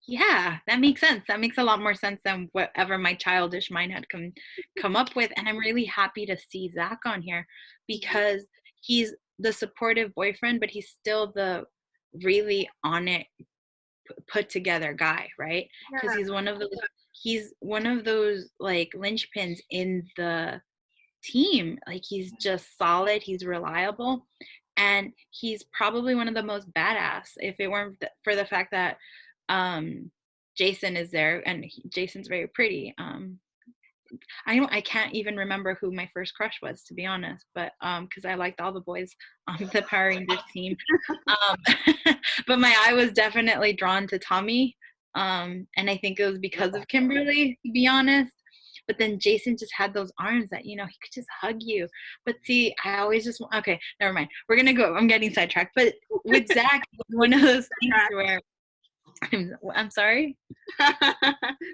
yeah, that makes sense. That makes a lot more sense than whatever my childish mind had come up with. And I'm really happy to see Zach on here, because he's the supportive boyfriend, but he's still the really on it, put together guy, right? Because he's one of those like linchpins in the team. Like he's just solid, he's reliable, and he's probably one of the most badass. If it weren't for the fact that Jason is there, and Jason's very pretty. I can't even remember who my first crush was, to be honest, but because I liked all the boys on the Power Rangers team. But my eye was definitely drawn to Tommy, and I think it was because of Kimberly, to be honest. But then Jason just had those arms that, he could just hug you. But see, I always just, okay, never mind. We're going to go. I'm getting sidetracked. But with Zach, one of those things where, I'm sorry?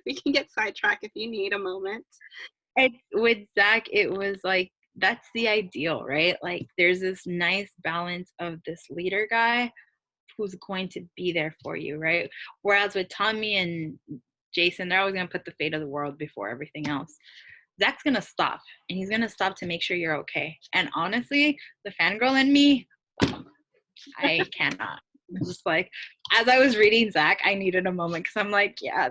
We can get sidetracked if you need a moment. With Zach, it was like, that's the ideal, right? Like there's this nice balance of this leader guy who's going to be there for you, right? Whereas with Tommy and Jason, they're always going to put the fate of the world before everything else. Zach's going to stop, and he's going to stop to make sure you're okay. And honestly, the fangirl in me, I cannot. I'm just like, as I was reading Zach, I needed a moment, because I'm like, yeah,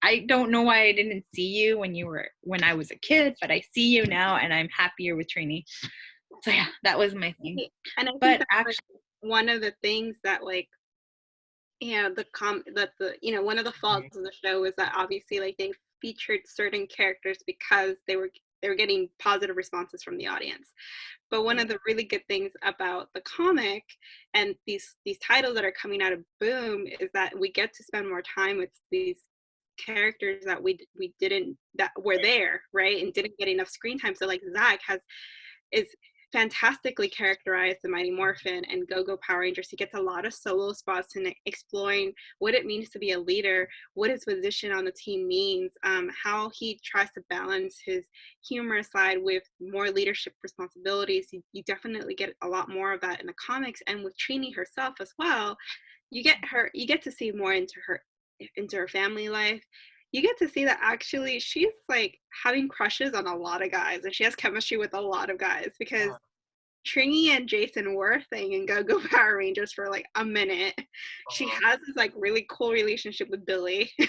I don't know why I didn't see you when I was a kid, but I see you now, and I'm happier with Trini. So yeah, that was my thing. And I think actually one of the things that like, one of the faults of the show is that obviously like they featured certain characters because they were getting positive responses from the audience. But one of the really good things about the comic and these titles that are coming out of Boom is that we get to spend more time with these characters that that were there, right, and didn't get enough screen time. So like Zach is fantastically characterized the Mighty Morphin and Go-Go Power Rangers. He gets a lot of solo spots in exploring what it means to be a leader, what his position on the team means, how he tries to balance his humorous side with more leadership responsibilities. You definitely get a lot more of that in the comics, and with Trini herself as well. You get to see more into her family life. You get to see that actually she's like having crushes on a lot of guys, and she has chemistry with a lot of guys, because Trini and Jason were a thing in Go-Go Power Rangers for like a minute. She has this like really cool relationship with Billy. Yeah,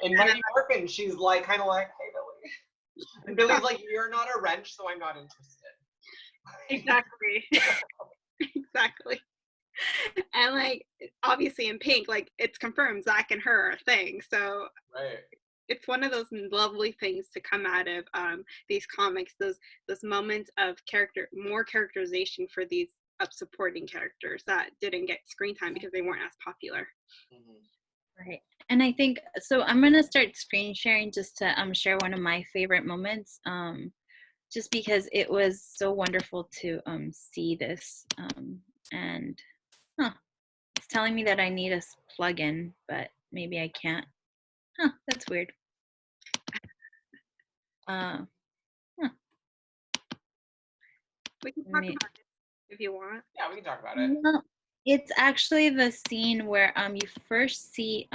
in Mighty Morphin, she's like kind of like, hey Billy, and Billy's like, you're not a wrench, so I'm not interested. Exactly. Exactly. And like obviously in Pink, like it's confirmed Zach and her are a thing. So it's one of those lovely things to come out of these comics, those moments of more characterization for these supporting characters that didn't get screen time because they weren't as popular. Right. And I think so. I'm gonna start screen sharing just to share one of my favorite moments. Just because it was so wonderful to see this. And it's telling me that I need a plug-in, but maybe I can't. That's weird. Uh, huh, We can talk let me- about it if you want. Yeah, we can talk about it. No, it's actually the scene where you first see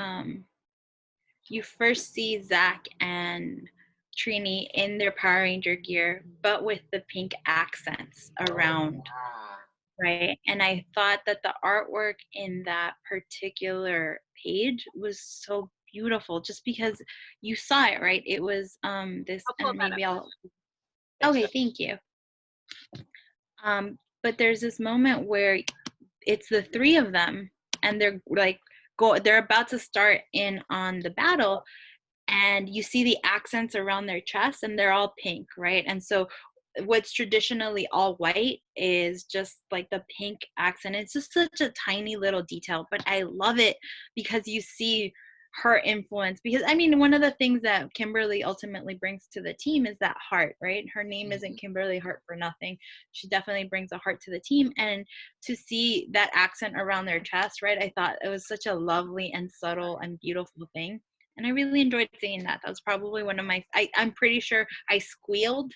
Zach and Trini in their Power Ranger gear, but with the pink accents around, right? And I thought that the artwork in that particular page was so beautiful, just because you saw it, right? It was this, I'll pull and that maybe up. okay, thank you. But there's this moment where it's the three of them, and they're like they're about to start in on the battle, and you see the accents around their chest, and they're all pink, right? And so what's traditionally all white is just like the pink accent. It's just such a tiny little detail, but I love it because you see her influence. Because I mean, one of the things that Kimberly ultimately brings to the team is that heart, right? Her name isn't Kimberly Heart for nothing. She definitely brings a heart to the team, and to see that accent around their chest, right? I thought it was such a lovely and subtle and beautiful thing, and I really enjoyed seeing that. That was probably one of my I'm pretty sure I squealed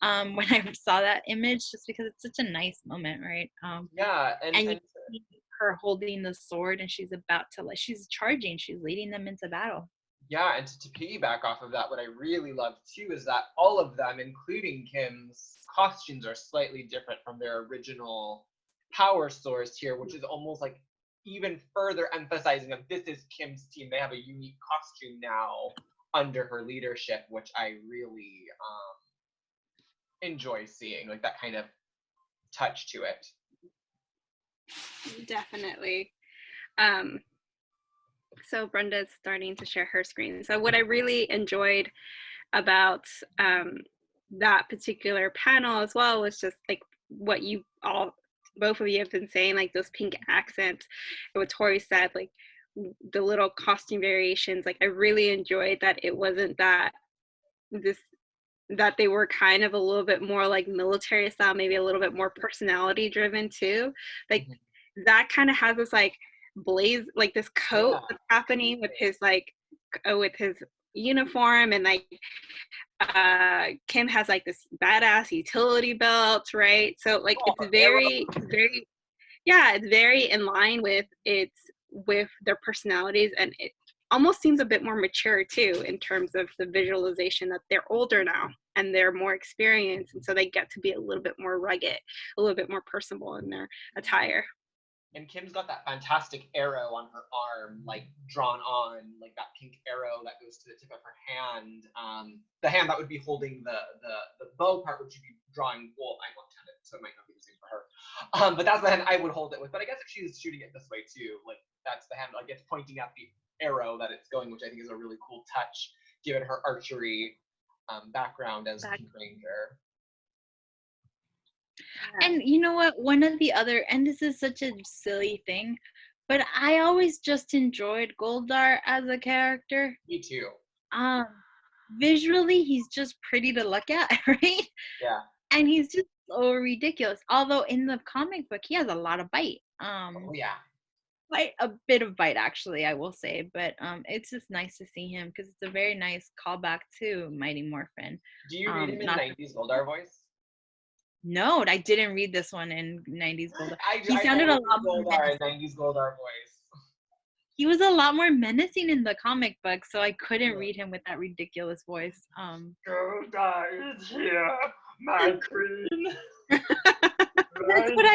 when I saw that image, just because it's such a nice moment, right? Yeah, And you see her holding the sword, and she's about to, like, she's charging, she's leading them into battle. yeah, and to piggyback off of that, what I really love too is that all of them, including Kim's, costumes are slightly different from their original power source here, which is almost like even further emphasizing that this is Kim's team. They have a unique costume now under her leadership, which I really enjoy seeing, like that kind of touch to it. Definitely. So Brenda's starting to share her screen. So what I really enjoyed about that particular panel as well was just like what you all, both of you have been saying, like those pink accents, and what Tori said, like the little costume variations. Like I really enjoyed that it wasn't that that they were kind of a little bit more like military style, maybe a little bit more personality driven too. Like that kind of has this like blaze, like this coat that's happening with his like with his uniform, and like Kim has like this badass utility belt, right? So like it's very yeah, it's very in line with their personalities, and it almost seems a bit more mature too, in terms of the visualization that they're older now and they're more experienced, and so they get to be a little bit more rugged, a little bit more personable in their attire. And Kim's got that fantastic arrow on her arm, like drawn on, like that pink arrow that goes to the tip of her hand. The hand that would be holding the bow part, which would be drawing. Well, I'm left-handed, so it might not be the same for her. But that's the hand I would hold it with. But I guess if she's shooting it this way too, like that's the hand, like it's pointing at the arrow that it's going, which I think is a really cool touch, given her archery background as Pink Ranger. And you know what? One of the other, and this is such a silly thing, but I always just enjoyed Goldar as a character. Me too. Visually, he's just pretty to look at, right? Yeah. And he's just so ridiculous. Although in the comic book, he has a lot of bite. Oh yeah. Quite a bit of bite, actually, I will say. But it's just nice to see him, because it's a very nice callback to Mighty Morphin. Do you read him in 90s Goldar voice? No, I didn't read this one in 90s Goldar. He sounded a lot more Goldar in 90s Goldar voice. He was a lot more menacing in the comic book, so I couldn't read him with that ridiculous voice. Goldar is here, my queen. That's what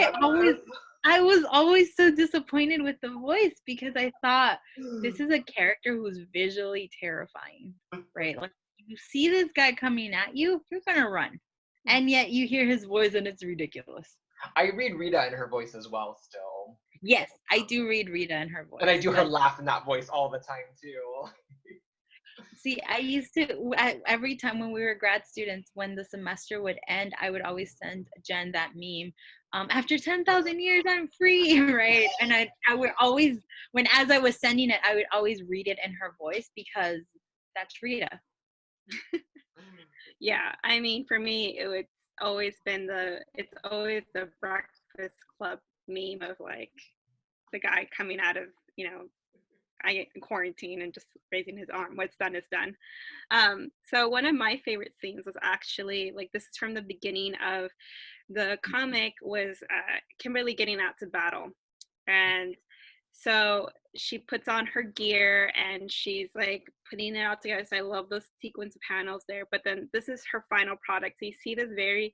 I was always so disappointed with the voice, because I thought this is a character who's visually terrifying, right? Like, you see this guy coming at you, you're gonna run. And yet you hear his voice and it's ridiculous. I read Rita in her voice as well still. Yes, I do read Rita in her voice. And I do her laugh in that voice all the time too. See, I used to, every time when we were grad students, when the semester would end, I would always send Jen that meme after 10,000 years, I'm free, right? And I would always, as I was sending it, I would always read it in her voice because that's Rita. Yeah, I mean, for me, it's always the Breakfast Club meme of like the guy coming out of, quarantine and just raising his arm. What's done is done. So one of my favorite scenes was actually like, this is from the beginning of the comic, was Kimberly getting out to battle. And so she puts on her gear and she's like putting it all together. So I love those sequence panels there. But then this is her final product. So you see this very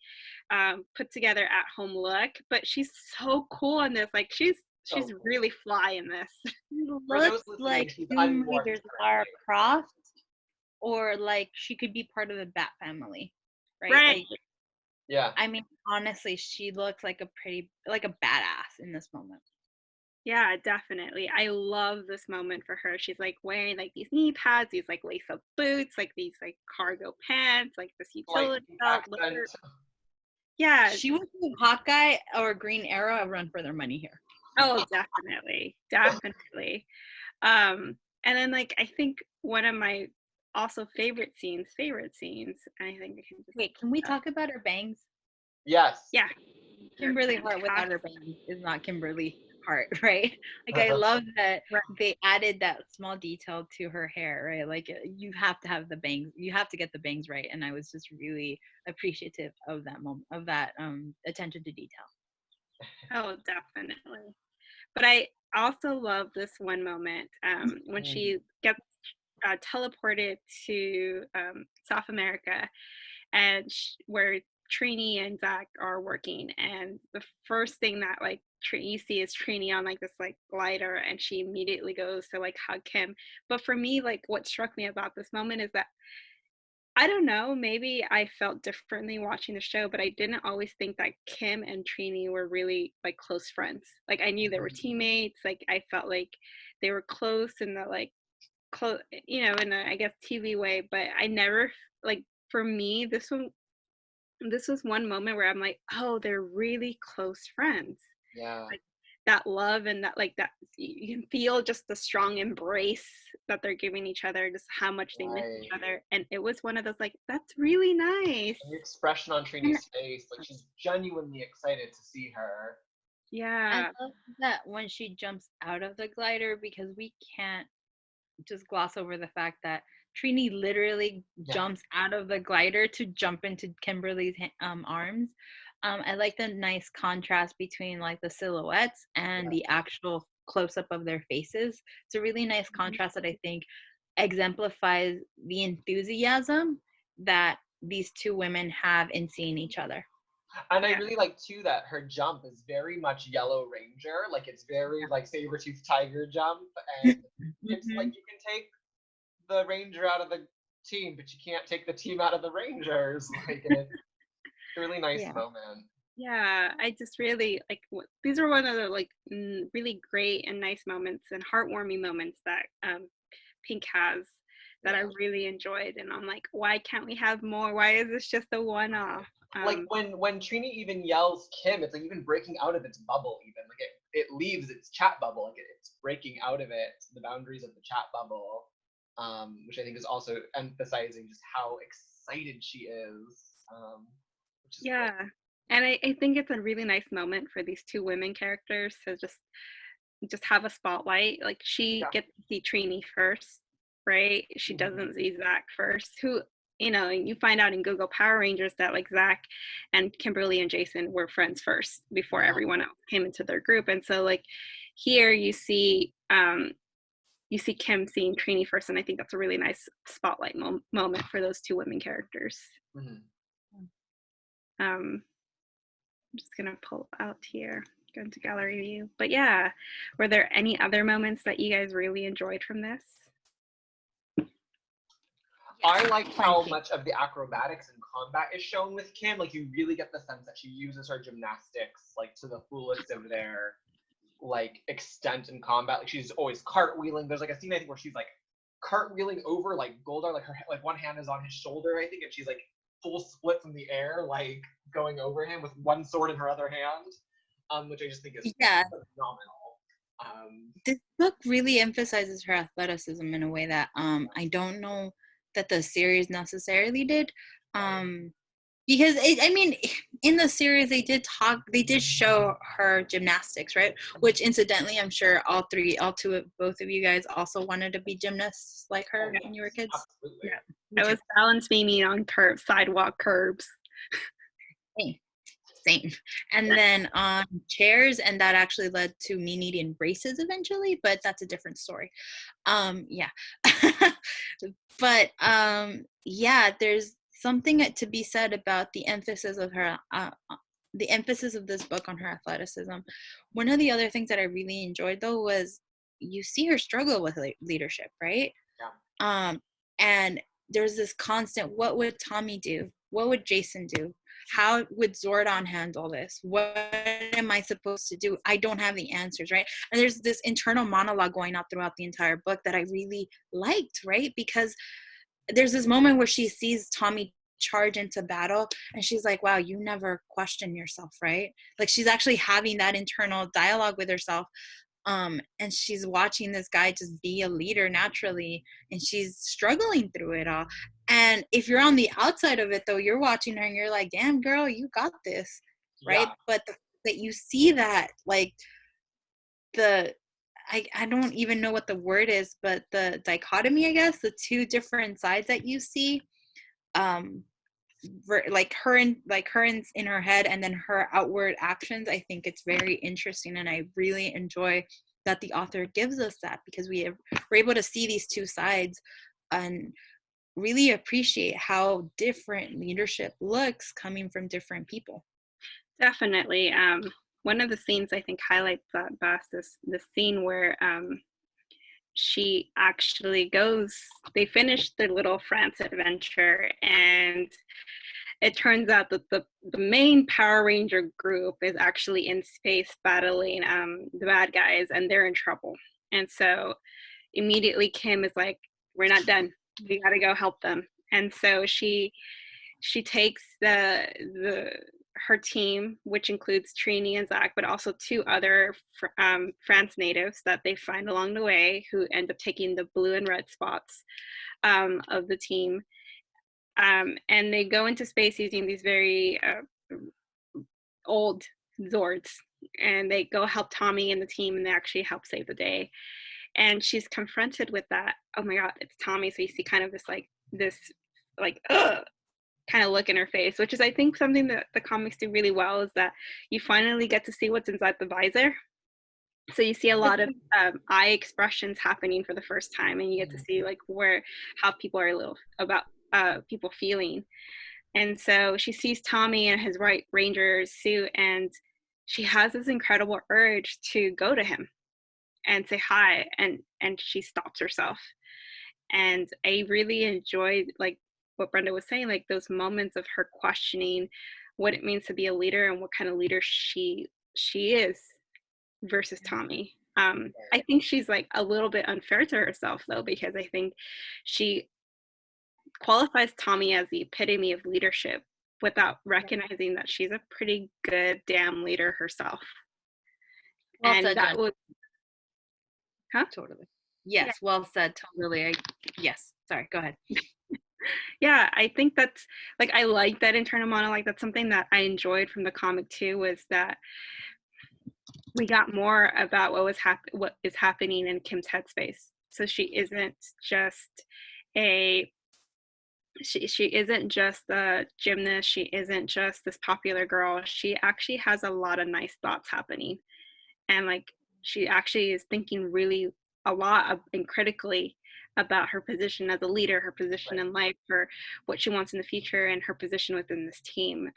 put together at home look, but she's so cool in this. Like she's really fly in this. She looks like Tomb Raider's Lara Croft, or like she could be part of the Bat family, right? Right. Like, Yeah. I mean, honestly, she looks like a badass in this moment. Yeah, definitely. I love this moment for her. She's like wearing like these knee pads, these like lace up boots, like these like cargo pants, like this utility belt. Yeah. She would give Hawkeye or Green Arrow a run for their money here. Oh, definitely. Definitely. And then like I think one of my also favorite scenes, I think we can just Wait, can we talk about her bangs? Yes. Yeah. Kimberly Hart without her bangs is not Kimberly Hart, right? Like I love that they added that small detail to her hair, right? Like you have to have the bangs, you have to get the bangs right, and I was just really appreciative of that moment, of that attention to detail. Oh, definitely. But I also love this one moment when she gets teleported to South America, and where Trini and Zach are working, and the first thing that like you see is Trini on like this like glider, and she immediately goes to like hug him. But for me, like what struck me about this moment is that I don't know, maybe I felt differently watching the show, but I didn't always think that Kim and Trini were really like close friends. Like I knew they were teammates, like I felt like they were close in the like close, in a I guess TV way, but I never like for me this was one moment where I'm like, oh, they're really close friends. Yeah. Like that love and that like that you can feel just the strong embrace that they're giving each other, just how much they miss each other. And it was one of those like, that's really nice. And the expression on Trini's face, like she's genuinely excited to see her. Yeah. I love that when she jumps out of the glider, because we can't just gloss over the fact that Trini literally jumps out of the glider to jump into Kimberly's arms. I like the nice contrast between like the silhouettes and the actual close-up of their faces. It's a really nice contrast that I think exemplifies the enthusiasm that these two women have in seeing each other. And I really like too that her jump is very much Yellow Ranger, like it's very like saber-toothed tiger jump, and it's like you can take the ranger out of the team, but you can't take the team out of the rangers. Like it's a really nice moment. Yeah, I just really like these are one of the like really great and nice moments and heartwarming moments that Pink has that I really enjoyed, and I'm like, why can't we have more? Why is this just a one-off? Like when Trini even yells Kim, it's like even breaking out of its bubble. Even like it leaves its chat bubble, like it's breaking out of it, the boundaries of the chat bubble, which I think is also emphasizing just how excited she is. Which is great. And I think it's a really nice moment for these two women characters to just have a spotlight. Like she gets to see Trini first, right? She doesn't see Zach first, who, you find out in Google Power Rangers that like Zach and Kimberly and Jason were friends first before everyone else came into their group. And so like here you see Kim seeing Trini first, and I think that's a really nice spotlight moment for those two women characters. I'm just gonna pull out here, go into gallery view. But yeah, were there any other moments that you guys really enjoyed from this? I like how much of the acrobatics and combat is shown with Kim. Like you really get the sense that she uses her gymnastics like to the fullest of their like extent in combat. Like she's always cartwheeling. There's like a scene I think where she's like cartwheeling over like Goldar, like her like one hand is on his shoulder, I think, and she's like full splits in the air, like going over him with one sword in her other hand, which I just think is Yeah, phenomenal. this book really emphasizes her athleticism in a way that I don't know that the series necessarily did. Because I mean, in the series they did show her gymnastics, right? Which incidentally, I'm sure both of you guys also wanted to be gymnasts like her Oh, when you were kids. Absolutely. Yeah. I was balance beaming on sidewalk curbs. Same. And then on chairs, and that actually led to me needing braces eventually, but that's a different story. Yeah. But yeah, there's something to be said about the emphasis of her the emphasis of this book on her athleticism. One of the other things that I really enjoyed though was you see her struggle with leadership, right? Yeah. And there's this constant, what would Tommy do? What would Jason do? How would Zordon handle this? What am I supposed to do? I don't have the answers, right? And there's this internal monologue going on throughout the entire book that I really liked, right? Because there's this moment where she sees Tommy charge into battle and she's like, wow, you never question yourself, right? Like she's actually having that internal dialogue with herself. And she's watching this guy just be a leader naturally, and she's struggling through it all. And if you're on the outside of it though, you're watching her and you're like, damn girl, you got this, right? Yeah. But that you see that, like, I don't even know what the word is, but the dichotomy, I guess, the two different sides that you see, like her in her head and then her outward actions. I think it's very interesting, and I really enjoy that the author gives us that, because we're able to see these two sides and really appreciate how different leadership looks coming from different people. Definitely. One of the scenes I think highlights that best is the scene where she actually they finish their little France adventure, and it turns out that the main Power Ranger group is actually in space battling the bad guys, and they're in trouble. And so immediately Kim is like, we're not done. We got to go help them. And so she takes her team, which includes Trini and Zach, but also two other France natives that they find along the way, who end up taking the blue and red spots of the team. And they go into space using these very old Zords, and they go help Tommy and the team, and they actually help save the day. And she's confronted with that, oh my god, it's Tommy. So you see kind of this ugh, kind of look in her face, which is, I think, something that the comics do really well, is that you finally get to see what's inside the visor. So you see a lot of eye expressions happening for the first time, and you get to see like how people are people feeling. And so she sees Tommy in his White Ranger suit, and she has this incredible urge to go to him and say hi, and she stops herself. And I really enjoyed, like what Brenda was saying, like those moments of her questioning what it means to be a leader and what kind of leader she is versus Tommy. I think she's like a little bit unfair to herself though, because I think she qualifies Tommy as the epitome of leadership without recognizing that she's a pretty good damn leader herself. Well and said, that Jen. was Totally. Yes, yeah. Well said. Totally. Yes. Sorry, go ahead. Yeah, I think that's, like, I like that internal monologue. That's something that I enjoyed from the comic too, was that we got more about what is happening in Kim's headspace. So she isn't just a gymnast. She isn't just this popular girl. She actually has a lot of nice thoughts happening, and like she actually is thinking really a lot and critically about her position as a leader, her position in life, her what she wants in the future, and her position within this team.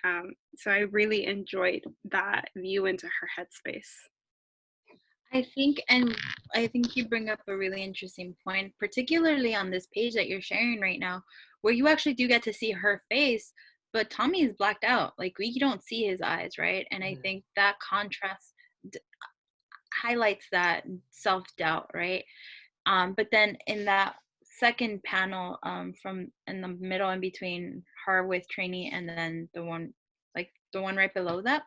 So I really enjoyed that view into her headspace. I think you bring up a really interesting point, particularly on this page that you're sharing right now, where you actually do get to see her face, but Tommy is blacked out. Like, we don't see his eyes, right? And I think that contrast highlights that self-doubt, right? But then in that second panel from in the middle in between her with Trini and then the one right below that,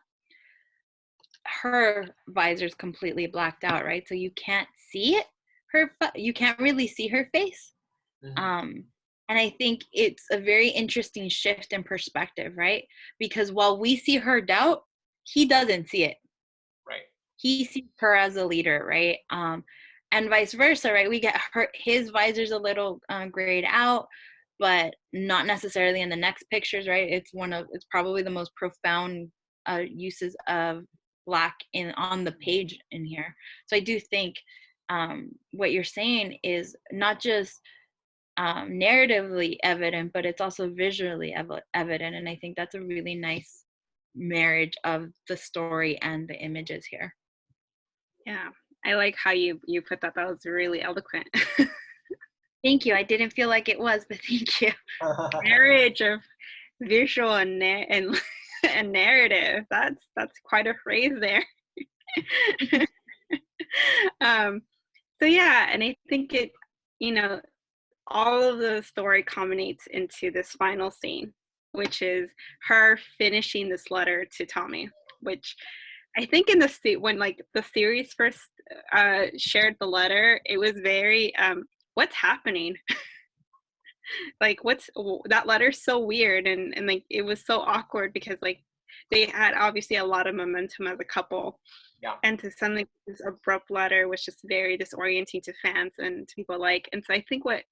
her visor's completely blacked out, right? So you can't see it. You can't really see her face. Mhm. And I think it's a very interesting shift in perspective, right? Because while we see her doubt, he doesn't see it. Right. He sees her as a leader, right? And vice versa, right? We get his visor's a little grayed out, but not necessarily in the next pictures, right? It's probably the most profound uses of black on the page in here. So I do think what you're saying is not just narratively evident, but it's also visually evident, and I think that's a really nice marriage of the story and the images here. Yeah, I like how you put that. That was really eloquent. Thank you. I didn't feel like it was, but thank you. Marriage of visual and and narrative. That's quite a phrase there. um, so yeah, and I think it, you know, all of the story culminates into this final scene, which is her finishing this letter to Tommy, which I think in when like the series first shared the letter, it was very what's happening? Like that letter's so weird, and like it was so awkward because like they had obviously a lot of momentum as a couple. Yeah. And to suddenly this abrupt letter was just very disorienting to fans and to people alike. And so I think what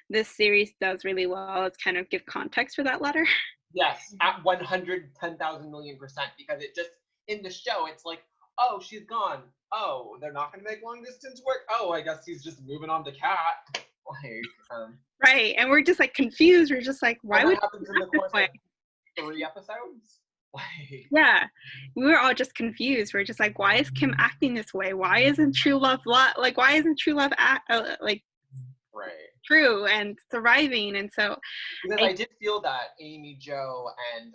this series does really well is kind of give context for that letter. Yes, at 110,000 million%, because it just, in the show, it's like, oh, she's gone. Oh, they're not going to make long distance work. Oh, I guess he's just moving on to Kat. Like, Right. And we're just like confused. We're just like, why and would that happens in the course way? of 3 episodes? Like, Yeah, we were all just confused. We're just like, why is Kim acting this way? Why isn't true love like? Why isn't true love like right. true and surviving? And so, Because I did feel that Amy, Joe, and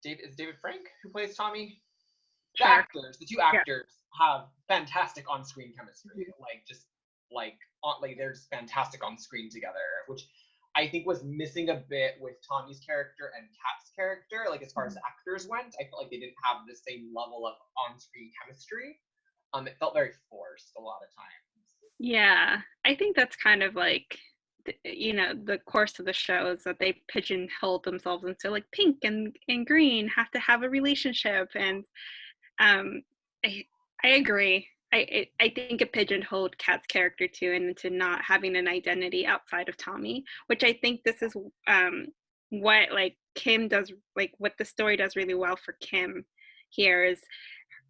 David Frank, who plays Tommy? sure, The two yeah, actors have fantastic on-screen chemistry. Like they're just fantastic on screen together, which I think was missing a bit with Tommy's character and Kat's character. Like as far as actors went, I felt like they didn't have the same level of on-screen chemistry. It felt very forced a lot of times. yeah. I think that's kind of like, you know, the course of the show is that they pigeonhole themselves into like pink and green have to have a relationship, and um, I I agree. I think it pigeonholed Kat's character too, and into not having an identity outside of Tommy, which I think this is what like Kim does, like what the story does really well for Kim here is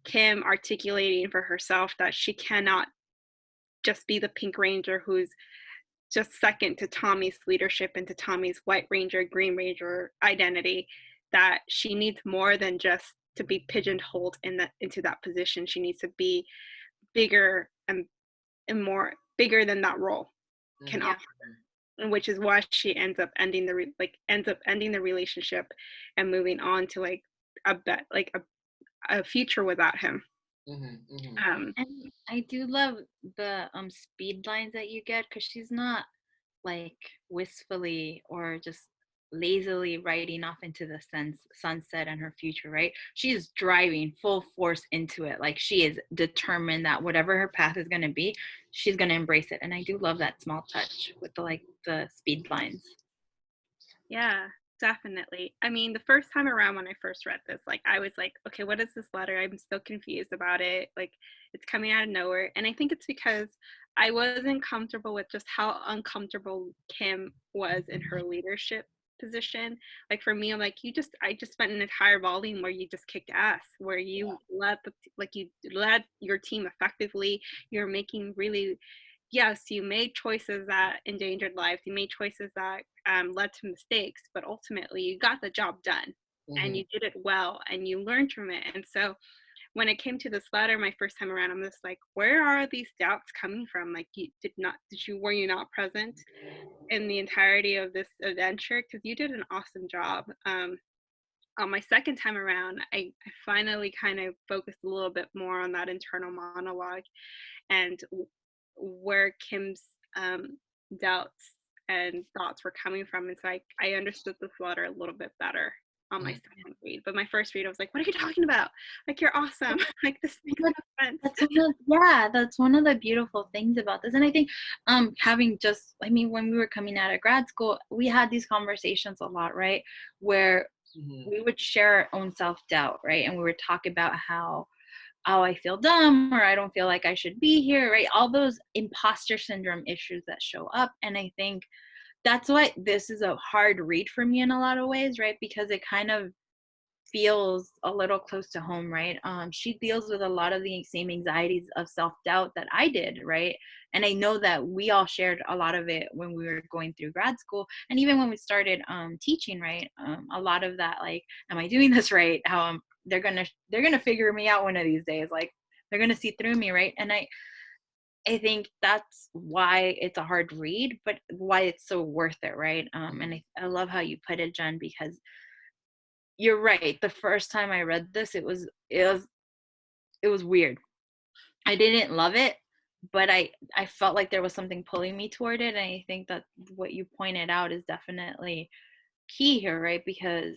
Kim articulating for herself that she cannot just be the Pink Ranger who's just second to Tommy's leadership and to Tommy's White Ranger, Green Ranger identity, that she needs more than just to be pigeonholed into that position. She needs to be bigger and more bigger than that role can Mm-hmm. offer, and which is why she ends up ending the relationship and moving on to like a future without him. Mm-hmm. Mm-hmm. And I do love the speed lines that you get, because she's not like wistfully or just lazily riding off into the sunset and her future, right? She's driving full force into it. Like she is determined that whatever her path is going to be, she's going to embrace it. And I do love that small touch with the speed lines. Yeah, definitely. I mean, the first time around when I first read this, like I was like, okay, what is this letter? I'm still confused about it. Like it's coming out of nowhere. And I think it's because I wasn't comfortable with just how uncomfortable Kim was in her leadership position. Like for me, I'm like, I just spent an entire volume where you just kicked ass, where you you led your team effectively. You're making really, yes, you made choices that endangered lives. You made choices that led to mistakes, but ultimately you got the job done, and Mm-hmm. you did it well, and you learned from it. And so when it came to this letter my first time around, I'm just like, where are these doubts coming from? Like, were you not present in the entirety of this adventure? Because you did an awesome job. On my second time around, I finally kind of focused a little bit more on that internal monologue and where Kim's doubts and thoughts were coming from. And so I understood this letter a little bit better on my Mhm. second read. But my first read, I was like, what are you talking about? Like, you're awesome. Like, this makes no sense. That's one of the beautiful things about this. And I think having just, I mean, when we were coming out of grad school, we had these conversations a lot, right? Where Mhm. we would share our own self-doubt, right? And we would talk about how, oh, I feel dumb, or I don't feel like I should be here, right? All those imposter syndrome issues that show up. And I think that's why this is a hard read for me in a lot of ways, right? Because it kind of feels a little close to home, right? She deals with a lot of the same anxieties of self-doubt that I did, right? And I know that we all shared a lot of it when we were going through grad school, and even when we started teaching, right? A lot of that, like, am I doing this right? How they're gonna figure me out one of these days, like they're gonna see through me, right? And I think that's why it's a hard read, but why it's so worth it, right? And I love how you put it, Jen, because you're right. The first time I read this, it was weird. I didn't love it, but I felt like there was something pulling me toward it, and I think that what you pointed out is definitely key here, right? Because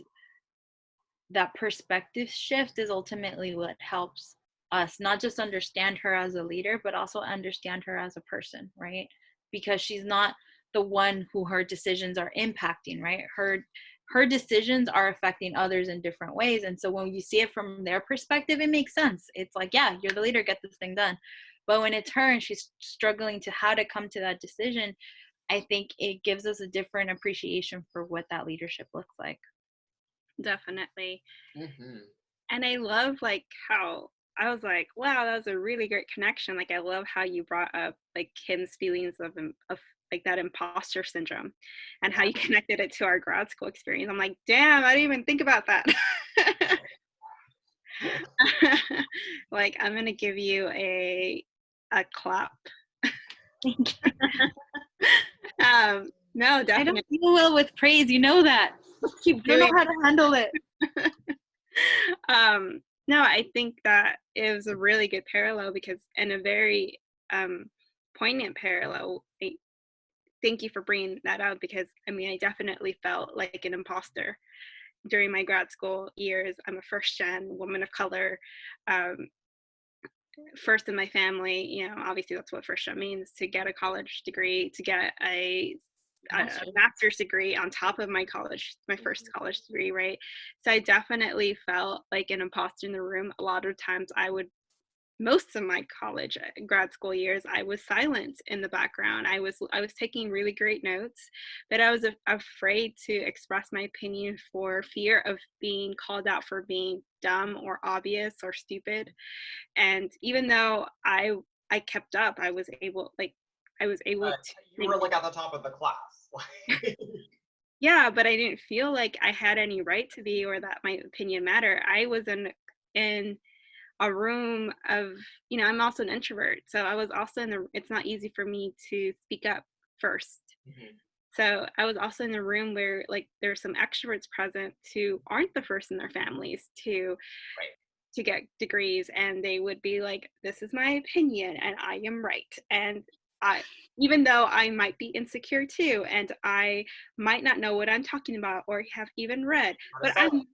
that perspective shift is ultimately what helps us not just understand her as a leader, but also understand her as a person, right? Because she's not the one who her decisions are impacting, right? Her decisions are affecting others in different ways. And so when you see it from their perspective, it makes sense. It's like, yeah, you're the leader, get this thing done. But when it's her and she's struggling to how to come to that decision, I think it gives us a different appreciation for what that leadership looks like. Definitely. Mhm. And I love like how I was like, wow, that was a really great connection. Like, I love how you brought up like Kim's feelings of like that imposter syndrome and how you connected it to our grad school experience. I'm like, damn, I didn't even think about that. Like, I'm gonna give you a clap. Thank you. No, I don't definitely deal well with praise, you know that. keep I don't know doing. how to handle it. No, I think that it was a really good parallel because, and a very um, poignant parallel. Thank you for bringing that out because I mean, I definitely felt like an imposter during my grad school years. I'm a first gen woman of color, um, first in my family. You know, obviously that's what first gen means, to get a college degree, to get a master's degree on top of my first college degree, right? So I definitely felt like an imposter in the room. A lot of times most of my college grad school years, I was silent in the background. I was taking really great notes, but I was afraid to express my opinion for fear of being called out for being dumb or obvious or stupid. And even though I kept up, I was able But to you were like at the top of the class. yeah, but I didn't feel like I had any right to be or that my opinion mattered. I was in a room of, I'm also an introvert, so I was also it's not easy for me to speak up first. Mhm. So I was also in a room where like there's some extroverts present who aren't the first in their families Right. to get degrees, and they would be like, this is my opinion and I am right. And I, even though I might be insecure too, and I might not know what I'm talking about or have even read, but I'm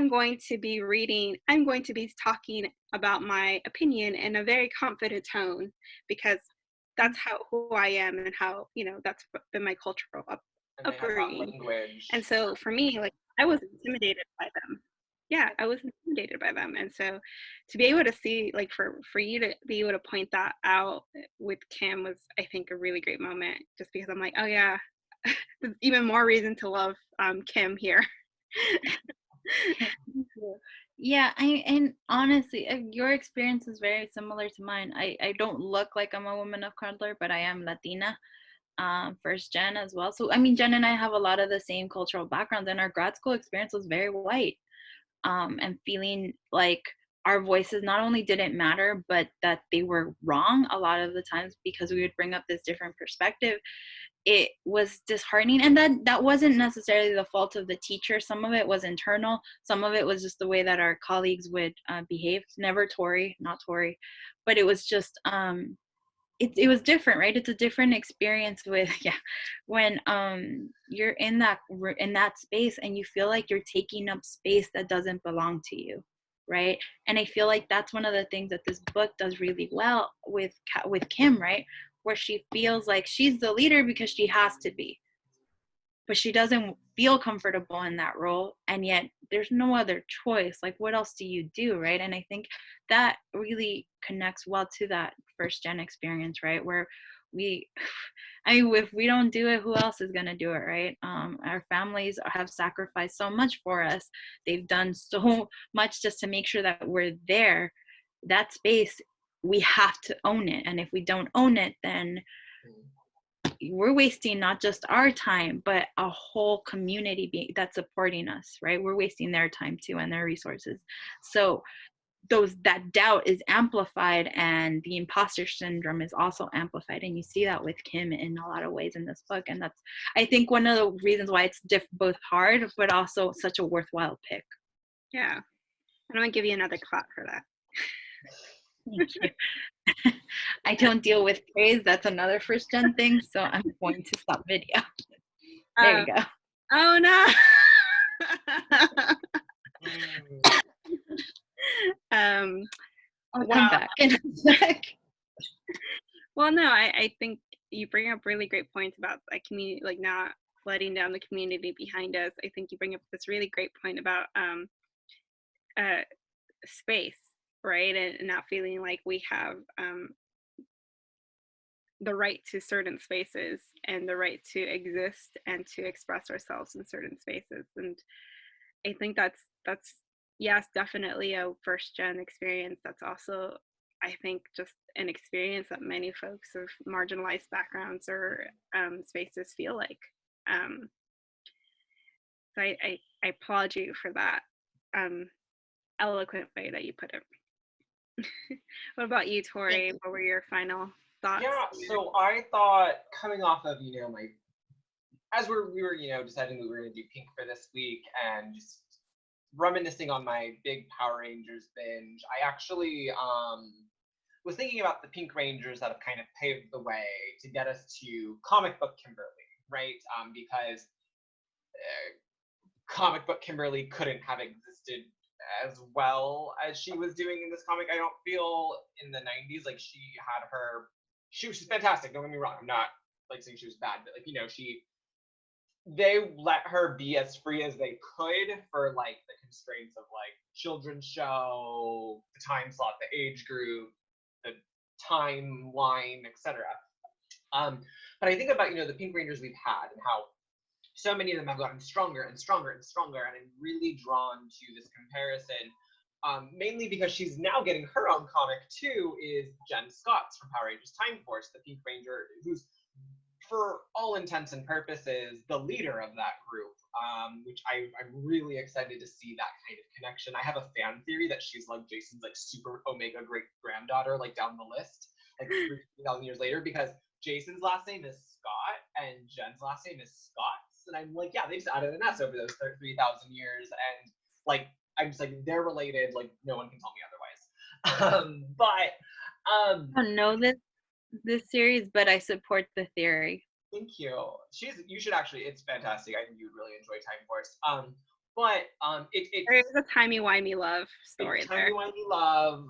going to be talking about my opinion in a very confident tone because that's who I am and how, that's been my cultural And they have that upbringing. language. And so for me, like, I was intimidated by them. Yeah, I was intimidated by them. And so to be able to see, like, for you to be able to point that out with Kim was, I think, a really great moment, just because I'm like, oh yeah, there's even more reason to love Kim here. Yeah, and honestly, your experience is very similar to mine. I don't look like I'm a woman of color, but I am Latina, first gen as well. So I mean, Jen and I have a lot of the same cultural backgrounds, and our grad school experience was very white, and feeling like our voices not only didn't matter, but that they were wrong a lot of the times because we would bring up this different perspective. It was disheartening, and that wasn't necessarily the fault of the teacher. Some of it was internal, some of it was just the way that our colleagues would behave. Never Tory, not Tory, but it was just it was different, right? It's a different experience with when you're in that space and you feel like you're taking up space that doesn't belong to you, right? And I feel like that's one of the things that this book does really well with Kim, right? Where she feels like she's the leader because she has to be, but she doesn't feel comfortable in that role, and yet there's no other choice. Like, what else do you do, right? And I think that really connects well to that first gen experience, right? Where if we don't do it, who else is going to do it, right? Our families have sacrificed so much for us. They've done so much just to make sure that we're there. That space, we have to own it, and if we don't own it, then we're wasting not just our time, but a whole community that's supporting us, right? We're wasting their time too and their resources. So that doubt is amplified, and the imposter syndrome is also amplified. And you see that with Kim in a lot of ways in this book. And that's, I think, one of the reasons why it's both hard, but also such a worthwhile pick. Yeah. And I'm going to give you another clap for that. Thank you. I don't deal with praise. That's another first gen thing. So I'm going to stop video. There you go. Oh no. I'll come back in a sec. Well, no, I think you bring up really great points about like community, like not letting down the community behind us. I think you bring up this really great point about space, right? And not feeling like we have the right to certain spaces and the right to exist and to express ourselves in certain spaces. And I think that's yes, definitely a first gen experience. That's also, I think, just an experience that many folks of marginalized backgrounds or spaces feel like. So I applaud you for that eloquent way that you put it. What about you, Tori? What were your final thoughts? Yeah, so I thought, coming off of, as we were, deciding we were going to do Pink for this week, and just reminiscing on my big Power Rangers binge, I actually was thinking about the Pink Rangers that have kind of paved the way to get us to comic book Kimberly, right? Because comic book Kimberly couldn't have existed as well as she was doing in this comic. I don't feel in the 90s like she's fantastic, don't get me wrong. I'm not like saying she was bad, but they let her be as free as they could for like the constraints of like children's show, the time slot, the age group, the timeline, etc. But I think about the Pink Rangers we've had and how so many of them have gotten stronger and stronger and stronger, and I'm really drawn to this comparison, mainly because she's now getting her own comic too, is Jen Scott's from Power Rangers Time Force, the Pink Ranger, who's for all intents and purposes the leader of that group, which I'm really excited to see that kind of connection. I have a fan theory that she's like Jason's like super Omega great granddaughter, like down the list, like 3,000 years later, because Jason's last name is Scott and Jen's last name is Scott. And I'm like, yeah, they just added an S over those 3,000 years, and like I'm just like, they're related. Like no one can tell me otherwise. I don't know this series, but I support the theory. Thank you. You should actually. It's fantastic. I think you'd really enjoy Time Force. It's a timey-wimey love story there. Timey-wimey love.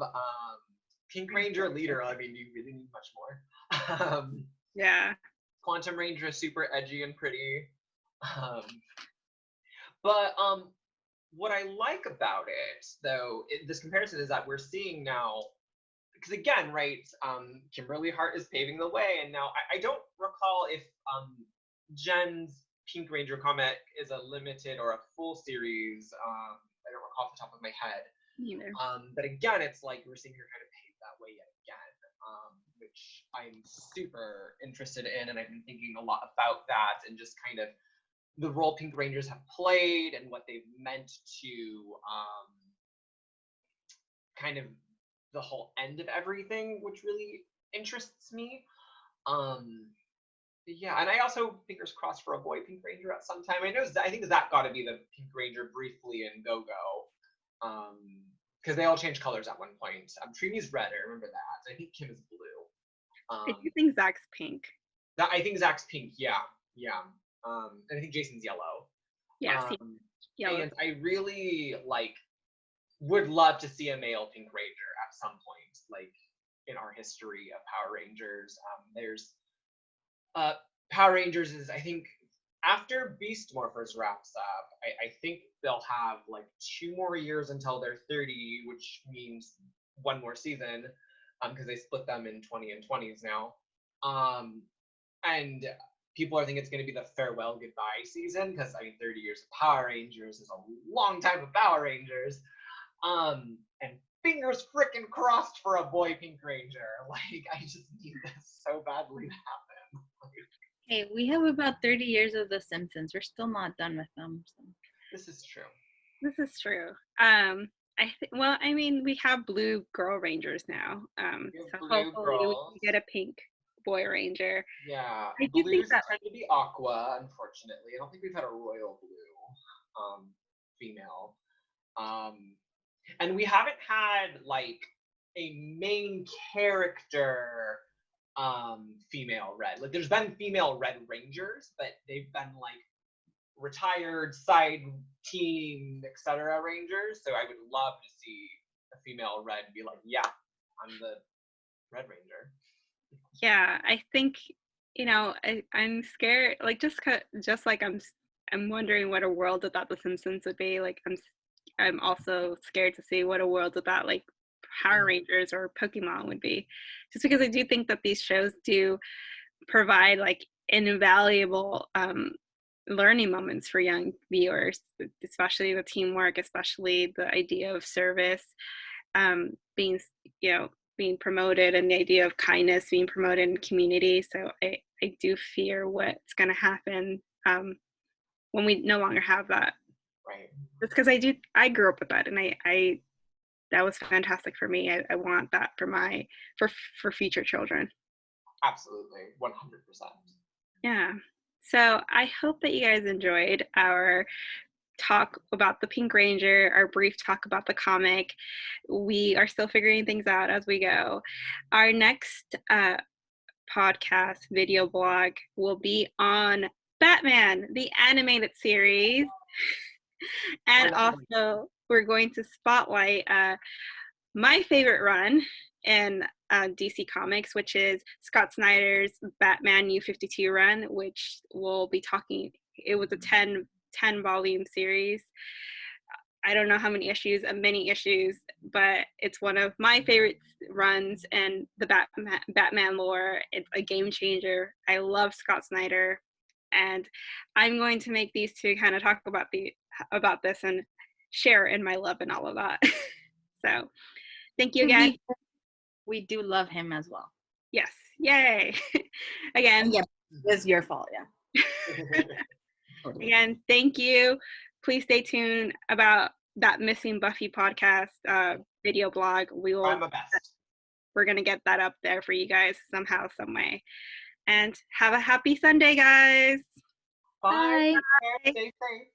Pink Ranger leader. I mean, do you really need much more? Yeah. Quantum Ranger is super edgy and pretty. What I like about it, though, this comparison is that we're seeing now, because again, right, Kimberly Hart is paving the way, and now I don't recall if Jen's Pink Ranger comic is a limited or a full series. I don't recall off the top of my head. Neither. But again, it's like we're seeing her kind of pave that way yet again, which I'm super interested in, and I've been thinking a lot about that and just kind of the role Pink Rangers have played and what they've meant to kind of the whole end of everything, which really interests me. Yeah, and I also fingers crossed for a boy Pink Ranger at some time. I think Zach got to be the Pink Ranger briefly in Go-Go, because they all changed colors at one point. Trini's red, I remember that. I think Kim is blue. I do think Zach's pink. I think Zach's pink. Yeah. And I think Jason's yellow. Yes, yellow. And I really would love to see a male Pink Ranger at some point, like in our history of Power Rangers. There's Power Rangers is, I think, after Beast Morphers wraps up, I think they'll have like 2 more years until they're 30, which means 1 more season, because they split them in 20 and 20s now. And people are thinking it's going to be the farewell goodbye season, because I mean 30 years of Power Rangers is a long time of Power Rangers. And fingers frickin' crossed for a boy Pink Ranger. Like, I just need this so badly to happen. Hey, we have about 30 years of The Simpsons. We're still not done with them. So. This is true. Well, I mean, we have blue girl rangers now. So hopefully we can get a pink boy ranger. Yeah, I do think blues that tend to be aqua, unfortunately. I don't think we've had a royal blue female. And we haven't had like a main character female red. Like, there's been female red rangers, but they've been like retired side team, etc. rangers. So I would love to see a female red be like, yeah, I'm the Red Ranger. Yeah, I think, I'm scared, like just like I'm wondering what a world without the Simpsons would be. Like I'm also scared to see what a world without like Power Rangers or Pokemon would be, just because I do think that these shows do provide like invaluable learning moments for young viewers, especially the teamwork, especially the idea of service, being being promoted, and the idea of kindness being promoted in community. So I do fear what's going to happen when we no longer have that. Right. Just because I grew up with that, and I that was fantastic for me. I want that for future children. Absolutely, 100%. Yeah. So I hope that you guys enjoyed our talk about the Pink Ranger, our brief talk about the comic. We are still figuring things out as we go. Our next podcast video blog will be on Batman, the animated series. And also we're going to spotlight my favorite run in DC Comics, which is Scott Snyder's Batman New 52 run, which we'll be talking. It was a 10 volume series. I don't know how many issues, many issues, but it's one of my favorite runs in the Batman lore. It's a game changer. I love Scott Snyder, and I'm going to make these two kind of talk about this and share in my love and all of that. So thank you again. We do love him as well. Yes. Yay. Again. Yeah, it's your fault. Yeah. Again, thank you. Please stay tuned about that Missing Buffy podcast video blog. I'm a best. We're going to get that up there for you guys somehow, some way. And have a happy Sunday, guys. Bye. Stay safe.